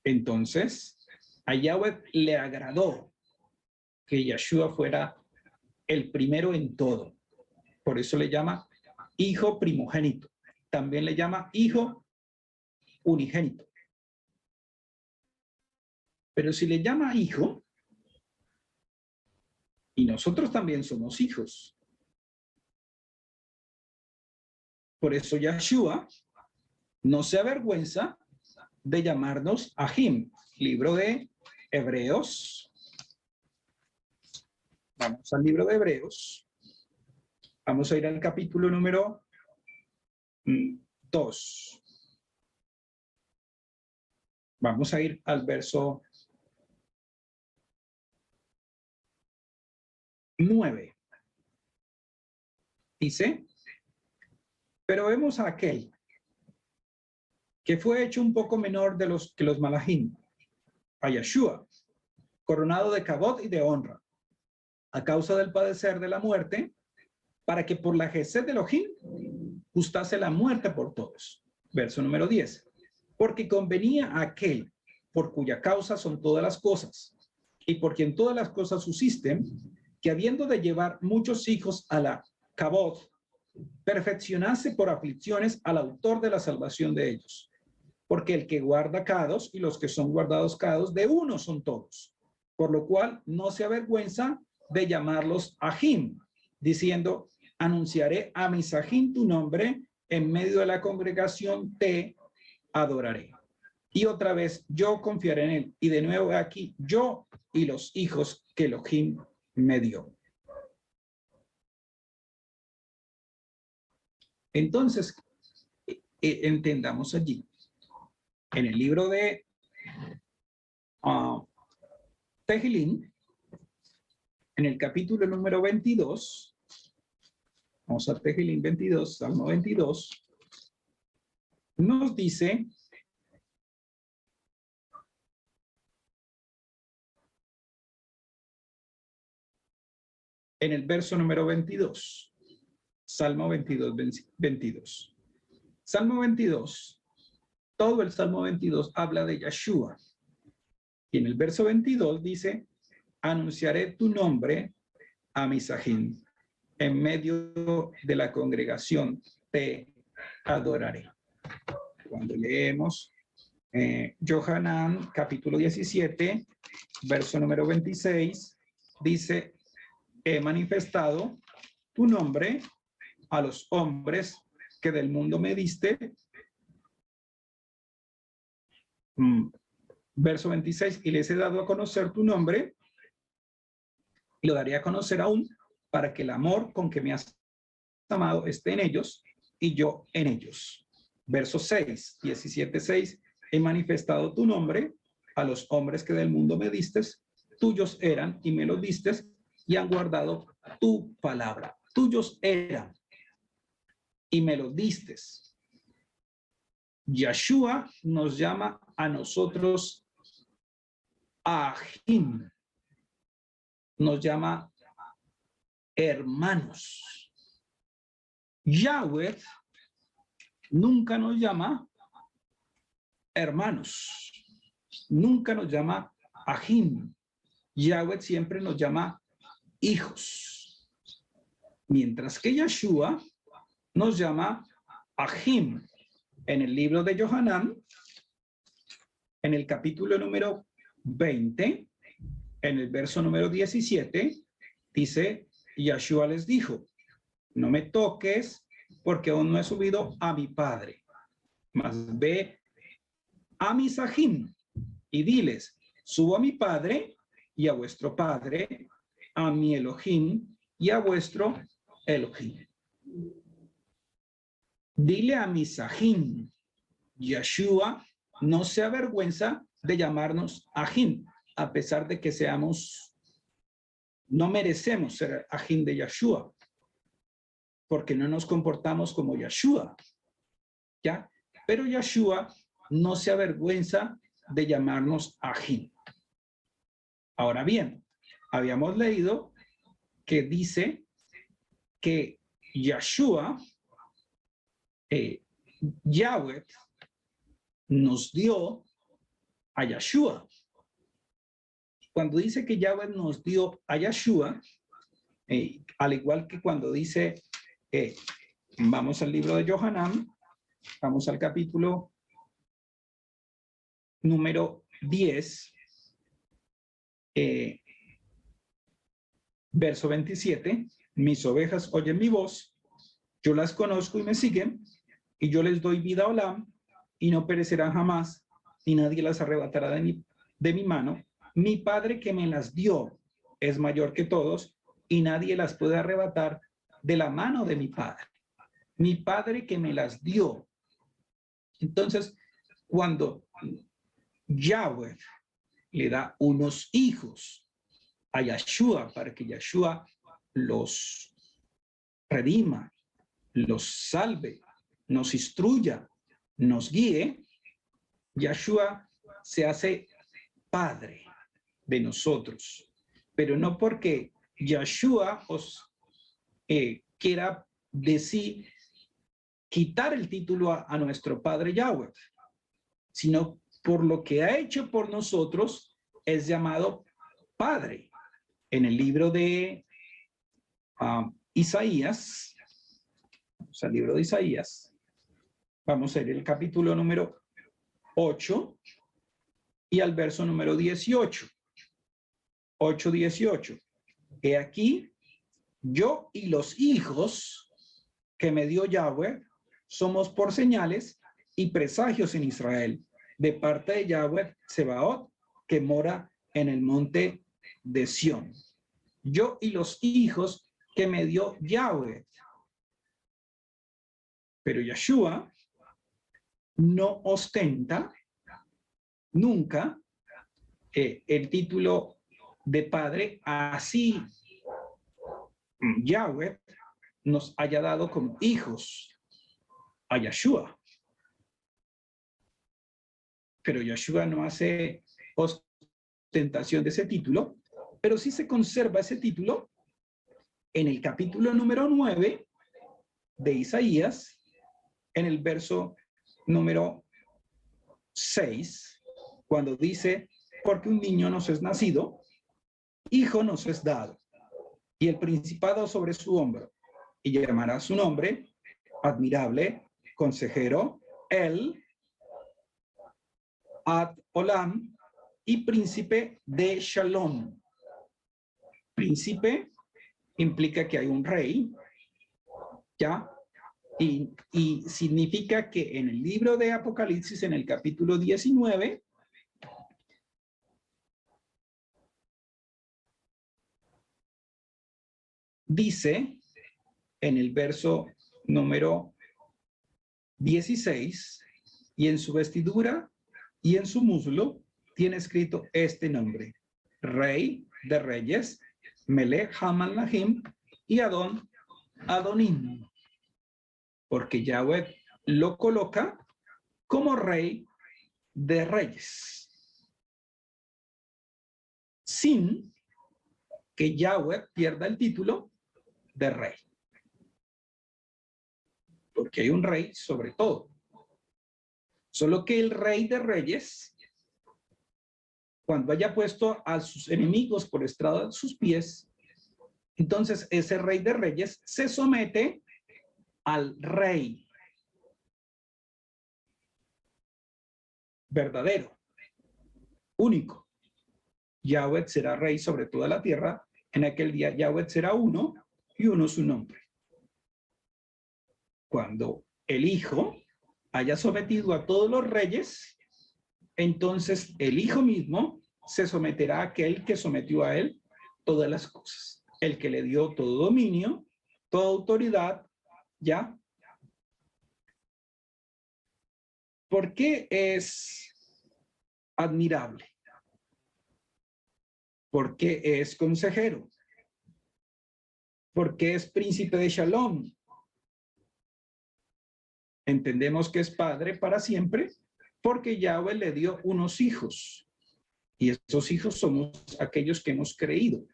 Entonces, a Yahweh le agradó que Yahshua fuera el primero en todo. Por eso le llama hijo primogénito. También le llama hijo unigénito. Pero si le llama hijo, y nosotros también somos hijos. Por eso Yahshua no se avergüenza de llamarnos Ahim. Libro de Hebreos. Vamos al libro de Hebreos. Vamos a ir al capítulo número 2. Vamos a ir al verso 9. Dice, pero vemos a aquel que fue hecho un poco menor de los que los malachim, a Yahshua, coronado de kabod y de honra, a causa del padecer de la muerte, para que por la Gesed de Elohim gustase la muerte por todos. Verso número 10. Porque convenía a aquel por cuya causa son todas las cosas, y por quien todas las cosas subsisten, que habiendo de llevar muchos hijos a la kabod, perfeccionase por aflicciones al autor de la salvación de ellos. Porque el que guarda cados y los que son guardados cados, de uno son todos. Por lo cual no se avergüenza de llamarlos Ahim, diciendo, anunciaré a mis Ahim tu nombre, en medio de la congregación te adoraré. Y otra vez, yo confiaré en él. Y de nuevo aquí, yo y los hijos que Elohim me dio. Entonces, entendamos allí. En el libro de Tehillim, en el capítulo número 22, vamos a Tehillim 22, Salmo 22, nos dice, en el verso número 22, Salmo 22. Salmo 22, todo el Salmo 22 habla de Yahshua. Y en el verso 22 dice, anunciaré tu nombre a mis Ahim. En medio de la congregación te adoraré. Cuando leemos Yohanan, capítulo 17, verso número 26, dice, he manifestado tu nombre a los hombres que del mundo me diste. Verso 26, y les he dado a conocer tu nombre, y lo daré a conocer aún, para que el amor con que me has amado esté en ellos, y yo en ellos. Verso 6, 17:6, he manifestado tu nombre a los hombres que del mundo me distes, tuyos eran y me los distes, y han guardado tu palabra. tuyos eran y me los diste. Yeshua nos llama a nosotros Ahim, nos llama hermanos. Yahweh nunca nos llama hermanos, nunca nos llama Ahim. Yahweh siempre nos llama hijos, mientras que Yeshua nos llama Ahim. En el libro de Yohanan, en el capítulo número 20, en el verso número 17, dice, Yeshua les dijo, no me toques porque aún no he subido a mi Padre, mas ve a mis Ahim y diles, subo a mi Padre y a vuestro Padre, a mi Elohim y a vuestro Elohim. Dile a mis Ahim, Yeshua no se avergüenza de llamarnos Ahim, a pesar de que no merecemos ser Ahim de Yeshua, porque no nos comportamos como Yeshua, ¿ya? Pero Yeshua no se avergüenza de llamarnos Ahim. Ahora bien, habíamos leído que dice que Yeshua, Yahweh, nos dio a Yeshua. Cuando dice que Yahweh nos dio a Yeshua, al igual que cuando dice, vamos al libro de Yohanan, vamos al capítulo número 10, verso 27, mis ovejas oyen mi voz, yo las conozco y me siguen, y yo les doy vida a Olam, y no perecerán jamás, y nadie las arrebatará de mi mano. Mi Padre que me las dio es mayor que todos, y nadie las puede arrebatar de la mano de mi Padre. Mi Padre que me las dio. Entonces, cuando Yahweh le da unos hijos a Yeshua para que Yeshua los redima, los salve, nos instruya, nos guíe, Yeshua se hace Padre de nosotros, pero no porque Yeshua os quiera decir, quitar el título a nuestro Padre Yahweh, sino por lo que ha hecho por nosotros, es llamado Padre. En el libro de Isaías, o sea, el libro de Isaías, vamos a ver el capítulo número 8 y al verso número 18. 8:18. He aquí, yo y los hijos que me dio Yahweh somos por señales y presagios en Israel, de parte de Yahweh Sebaot, que mora en el monte de Sión. Yo y los hijos que me dio Yahweh. Pero Yeshua no ostenta nunca el título de padre, así Yahweh nos haya dado como hijos a Yeshua. Pero Yeshua no hace ostentación de ese título, pero sí se conserva ese título en el capítulo número 9 de Isaías, en el verso número 6, cuando dice, porque un niño nos es nacido, hijo nos es dado, y el principado sobre su hombro, y llamará su nombre, admirable, consejero, el Ad Olam, y príncipe de Shalom. Príncipe implica que hay un rey, ¿ya? Y significa que en el libro de Apocalipsis, en el capítulo 19, dice, en el verso número 16, y en su vestidura y en su muslo tiene escrito este nombre, Rey de Reyes, Melech HaMelachim y Adón Adonim, porque Yahweh lo coloca como rey de reyes, sin que Yahweh pierda el título de rey, porque hay un rey sobre todo. Solo que el rey de reyes, cuando haya puesto a sus enemigos por estrado de sus pies, entonces ese rey de reyes se somete al rey verdadero, único. Yahweh será rey sobre toda la tierra. En aquel día Yahweh será uno y uno su nombre. Cuando el Hijo haya sometido a todos los reyes, entonces el Hijo mismo se someterá a aquel que sometió a él todas las cosas, el que le dio todo dominio, toda autoridad, ¿ya? ¿Por qué es admirable? Porque es consejero, porque es príncipe de Shalom. Entendemos que es padre para siempre, porque Yahweh le dio unos hijos, y esos hijos somos aquellos que hemos creído.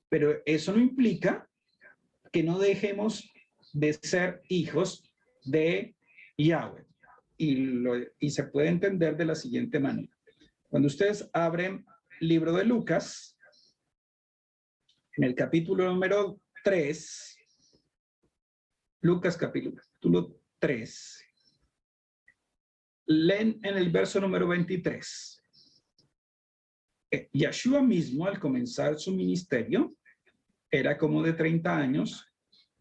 Pero eso no implica que no dejemos de ser hijos de Yahweh. Y se puede entender de la siguiente manera. Cuando ustedes abren el libro de Lucas, en el capítulo número 3, Lucas capítulo 3, leen en el verso número 23. Yeshua mismo, al comenzar su ministerio, era como de 30 años,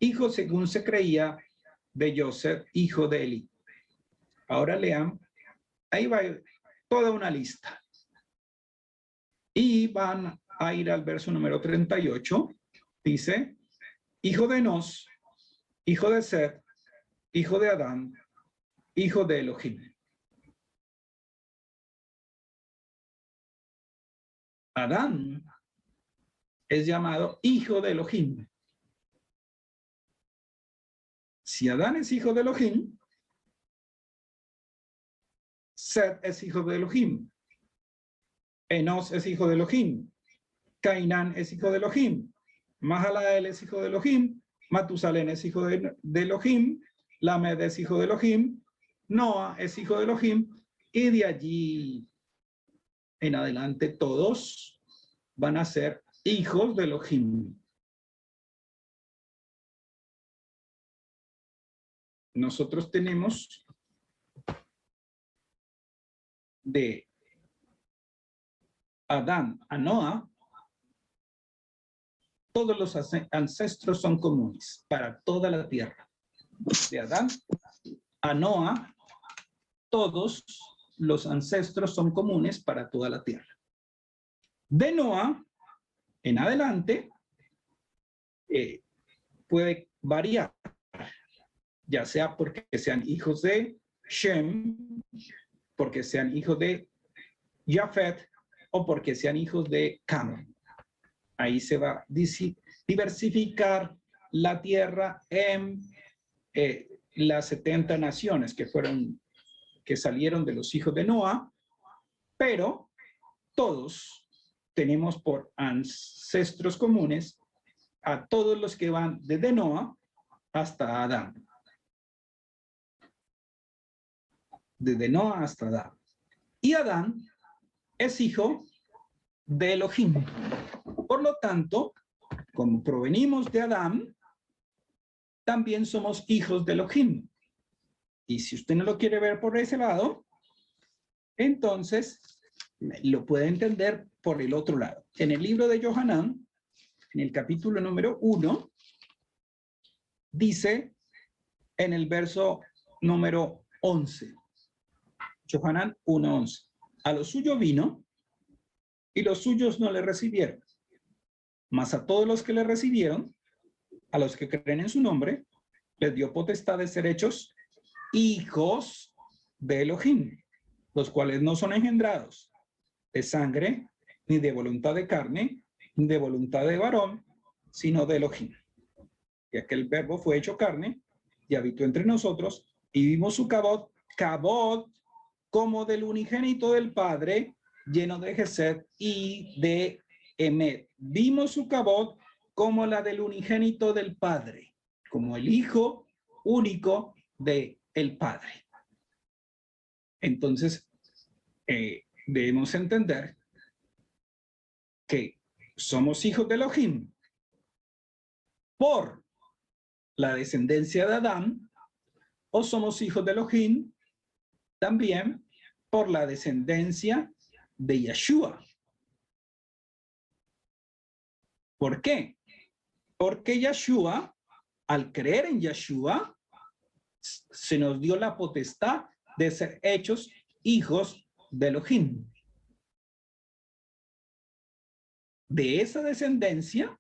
hijo, según se creía, de Joseph, hijo de Eli. Ahora lean, ahí va toda una lista. Y van a ir al verso número 38. Dice, hijo de Enos, hijo de Seth, hijo de Adán, hijo de Elohim. Adán es llamado hijo de Elohim. Si Adán es hijo de Elohim, Seth es hijo de Elohim, Enos es hijo de Elohim, Cainán es hijo de Elohim, Mahalael es hijo de Elohim, Matusalén es hijo de Elohim, Lamed es hijo de Elohim, Noah es hijo de Elohim, y de allí en adelante todos van a ser hijos de Elohim. Nosotros tenemos de Adán a Noah, todos los ancestros son comunes para toda la tierra. De Adán a Noah, todos los ancestros son comunes para toda la tierra. De Noah en adelante puede variar, ya sea porque sean hijos de Shem, porque sean hijos de Jafet o porque sean hijos de Cam. Ahí se va a diversificar la tierra en las 70 naciones que salieron de los hijos de Noah, pero todos tenemos por ancestros comunes a todos los que van desde Noah hasta Adán. Desde Noah hasta Adán. Y Adán es hijo de Elohim. Por lo tanto, como provenimos de Adán, también somos hijos de Elohim. Y si usted no lo quiere ver por ese lado, entonces lo puede entender por el otro lado. En el libro de Yohanan, en el capítulo número 1, dice en el verso número 11, Yohanan 1:11, a lo suyo vino y los suyos no le recibieron, mas a todos los que le recibieron, a los que creen en su nombre, les dio potestad de ser hechos hijos de Elohim, los cuales no son engendrados de sangre, ni de voluntad de carne, ni de voluntad de varón, sino de Elohim. y aquel verbo fue hecho carne y habitó entre nosotros y vimos su cabot como del unigénito del Padre, lleno de Gesed y de Emet. Vimos su cabot como la del unigénito del Padre, como el Hijo único de el Padre. Entonces, debemos entender que somos hijos de Elohim por la descendencia de Adán, o somos hijos de Elohim también por la descendencia de Yeshua. ¿Por qué? Porque Yeshua, al creer en Yeshua, se nos dio la potestad de ser hechos hijos de Elohim. De esa descendencia,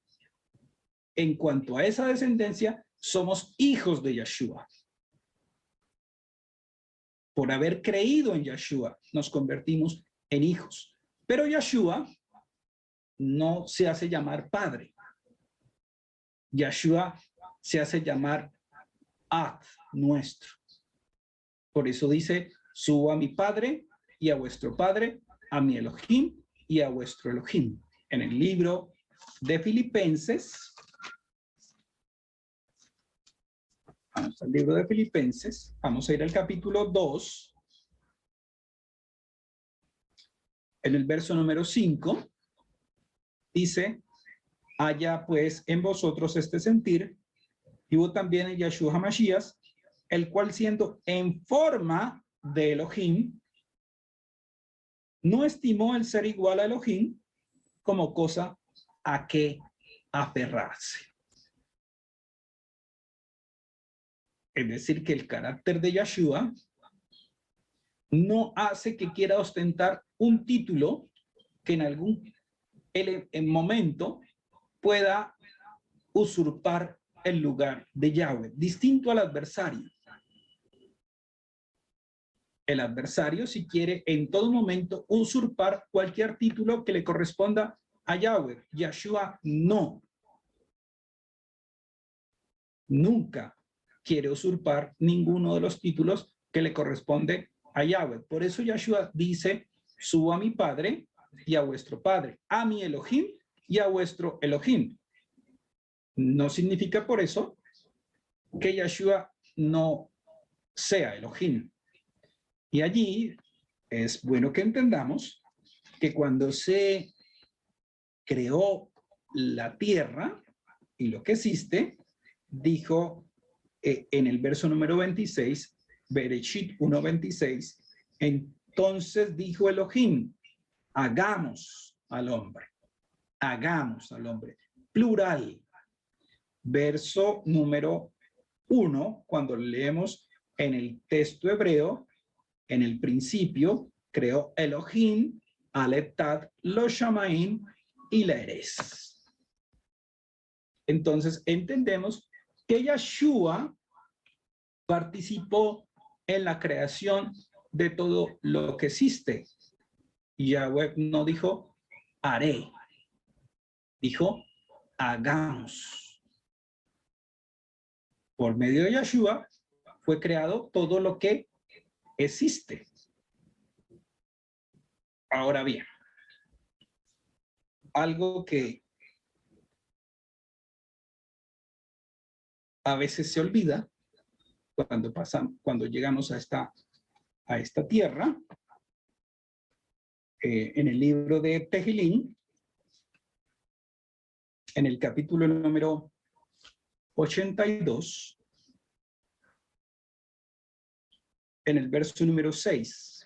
en cuanto a esa descendencia, somos hijos de Yeshua. Por haber creído en Yeshua, nos convertimos en hijos. Pero Yeshua no se hace llamar padre. Yeshua se hace llamar Ad, nuestro. Por eso dice, subo a mi Padre y a vuestro Padre, a mi Elohim y a vuestro Elohim. En el libro de Filipenses, vamos al libro de Filipenses, vamos a ir al capítulo 2, en el verso número 5, dice, haya pues en vosotros este sentir, y hubo también en Yeshua HaMashiach, el cual siendo en forma de Elohim, no estimó el ser igual a Elohim como cosa a que aferrarse. Es decir, que el carácter de Yeshua no hace que quiera ostentar un título que en algún momento pueda usurpar el lugar de Yahweh, distinto al adversario. El adversario, si quiere en todo momento usurpar cualquier título que le corresponda a Yahweh, Yeshua no. Nunca quiere usurpar ninguno de los títulos que le corresponde a Yahweh. Por eso Yeshua dice, subo a mi Padre y a vuestro Padre, a mi Elohim y a vuestro Elohim. No significa por eso que Yeshua no sea Elohim. Y allí es bueno que entendamos que cuando se creó la tierra y lo que existe, dijo en el verso número 26, Bereshit 1:26, entonces dijo Elohim, hagamos al hombre, plural. Verso número 1, cuando leemos en el texto hebreo, en el principio, creó Elohim, Aleptat, los Shamaim y la Eres. Entonces, entendemos que Yeshua participó en la creación de todo lo que existe. Yahweh no dijo, haré. Dijo, hagamos. Por medio de Yeshua fue creado todo lo que existe. Ahora bien, algo que a veces se olvida cuando llegamos a esta tierra, en el libro de Tehilín, en el capítulo número 82, en el verso número 6.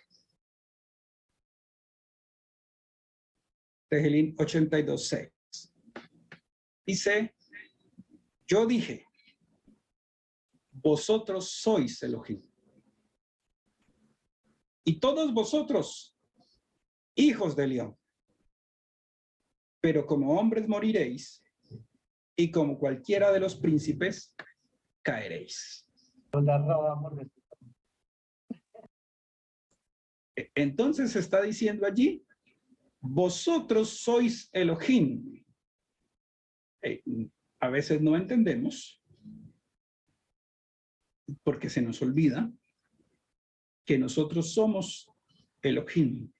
Tehilín 82:6. Dice, yo dije, vosotros sois Elohim. Y todos vosotros, hijos de León. Pero como hombres moriréis, y como cualquiera de los príncipes, caeréis. Entonces está diciendo allí, vosotros sois Elohim. A veces no entendemos porque se nos olvida que nosotros somos Elohim.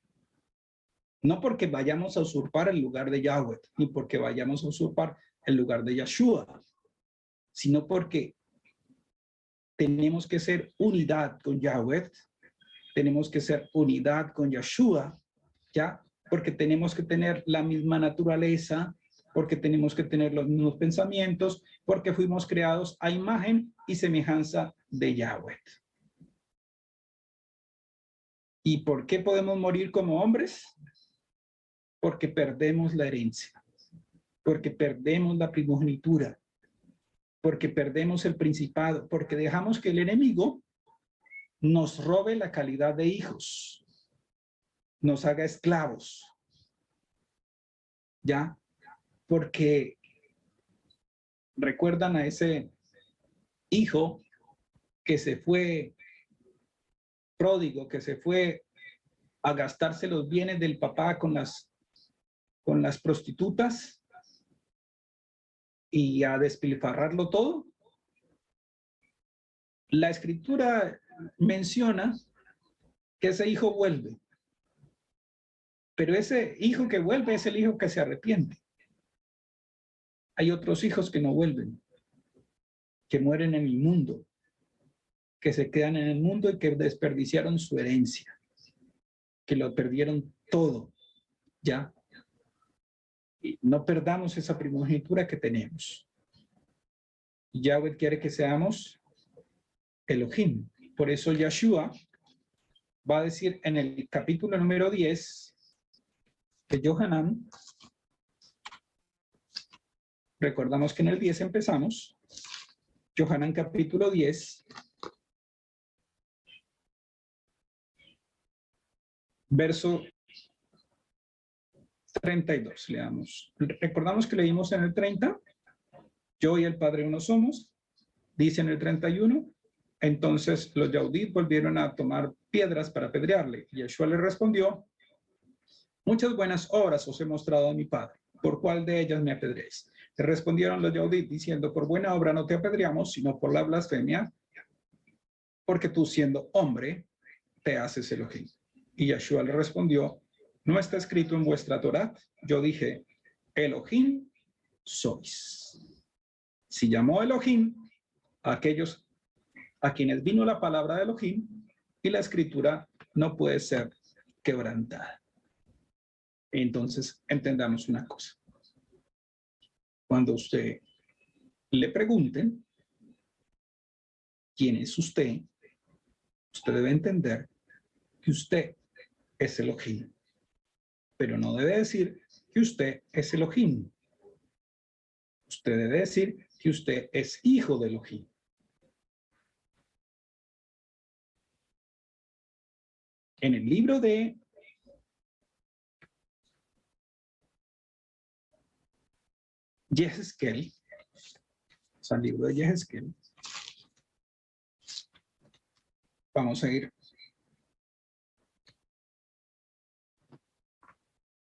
No porque vayamos a usurpar el lugar de Yahweh, ni porque vayamos a usurpar el lugar de Yeshua, sino porque tenemos que ser unidad con Yahweh, tenemos que ser unidad con Yeshua, ¿ya? Porque tenemos que tener la misma naturaleza, porque tenemos que tener los mismos pensamientos, porque fuimos creados a imagen y semejanza de Yahweh. ¿Y por qué podemos morir como hombres? Porque perdemos la herencia, porque perdemos la primogenitura, porque perdemos el principado, porque dejamos que el enemigo nos robe la calidad de hijos, nos haga esclavos, ¿ya? Porque recuerdan a ese hijo que se fue pródigo, que se fue a gastarse los bienes del papá con las prostitutas y a despilfarrarlo todo. La escritura menciona que ese hijo vuelve, pero ese hijo que vuelve es el hijo que se arrepiente. Hay otros hijos que no vuelven, que mueren en el mundo, que se quedan en el mundo y que desperdiciaron su herencia, que lo perdieron todo, ¿ya? Y no perdamos esa primogenitura que tenemos. Yahweh quiere que seamos Elohim. Por eso Yeshua va a decir en el capítulo número 10 de Yohanan, recordamos que en el 10 empezamos, Yohanan capítulo 10, verso 32, leamos. Recordamos que leímos en el 30, yo y el Padre uno somos, dice en el 31, entonces los Yahudí volvieron a tomar piedras para apedrearle. Y Yeshua le respondió, muchas buenas obras os he mostrado a mi Padre, ¿por cuál de ellas me apedreáis? Le respondieron los Yahudí diciendo, por buena obra no te apedreamos, sino por la blasfemia, porque tú siendo hombre, te haces Elohim. Y Yeshua le respondió, no está escrito en vuestra Torá, yo dije, Elohim sois. Si llamó Elohim a aquellos a quienes vino la palabra de Elohim, y la escritura no puede ser quebrantada. Entonces, entendamos una cosa. Cuando usted le pregunten quién es usted, usted debe entender que usted es Elohim, pero no debe decir que usted es Elohim. Usted debe decir que usted es hijo de Elohim. En el libro de Yehezkel, o sea, el libro de Yehezkel, vamos a ir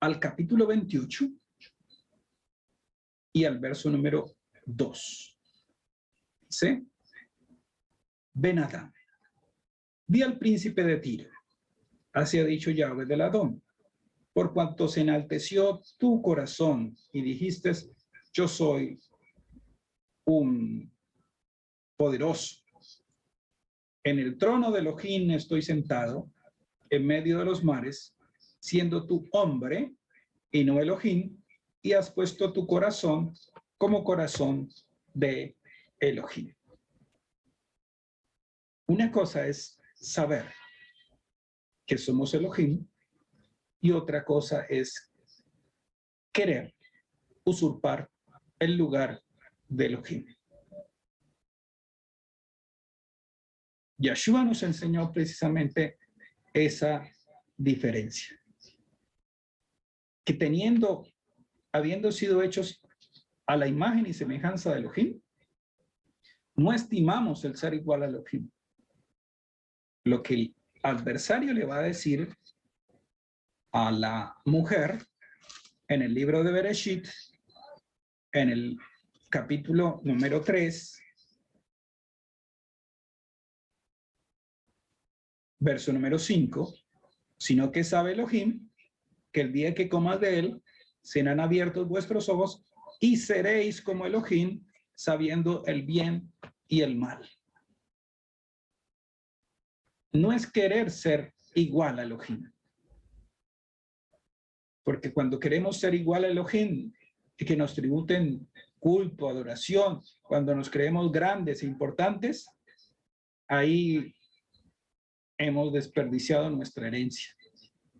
al capítulo 28 y al verso número 2. Dice, Ben Adán, di al príncipe de Tiro, así ha dicho Yahweh del Adón, por cuanto se enalteció tu corazón y dijiste, yo soy un poderoso. En el trono de Elohim estoy sentado, en medio de los mares, siendo tu hombre y no Elohim, y has puesto tu corazón como corazón de Elohim. Una cosa es saber que somos Elohim y otra cosa es querer usurpar el lugar de Elohim. Yeshua nos enseñó precisamente esa diferencia. Que habiendo sido hechos a la imagen y semejanza de Elohim, no estimamos el ser igual a Elohim. Lo que el adversario le va a decir a la mujer en el libro de Bereshit, en el capítulo número 3, Verso número 5, sino que sabe Elohim que el día que comas de él, serán abiertos vuestros ojos y seréis como Elohim, sabiendo el bien y el mal. No es querer ser igual a Elohim. Porque cuando queremos ser igual a Elohim y que nos tributen culto, adoración, cuando nos creemos grandes e importantes, ahí hemos desperdiciado nuestra herencia,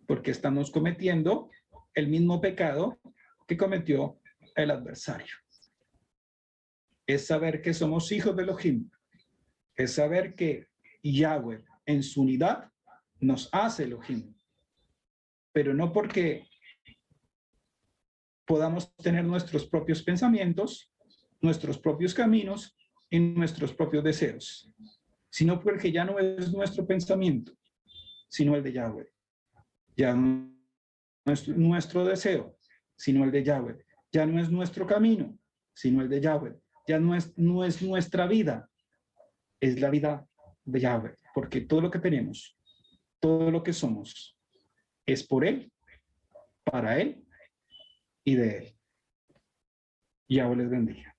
porque estamos cometiendo el mismo pecado que cometió el adversario. Es saber que somos hijos de Elohim, es saber que Yahweh en su unidad nos hace Elohim, pero no porque podamos tener nuestros propios pensamientos, nuestros propios caminos y nuestros propios deseos, sino porque ya no es nuestro pensamiento, sino el de Yahweh. Ya no es nuestro deseo, sino el de Yahweh. Ya no es nuestro camino, sino el de Yahweh. Ya no es nuestra vida, es la vida de Yahweh, porque todo lo que tenemos, todo lo que somos, es por Él, para Él y de Él. Yahweh les bendiga.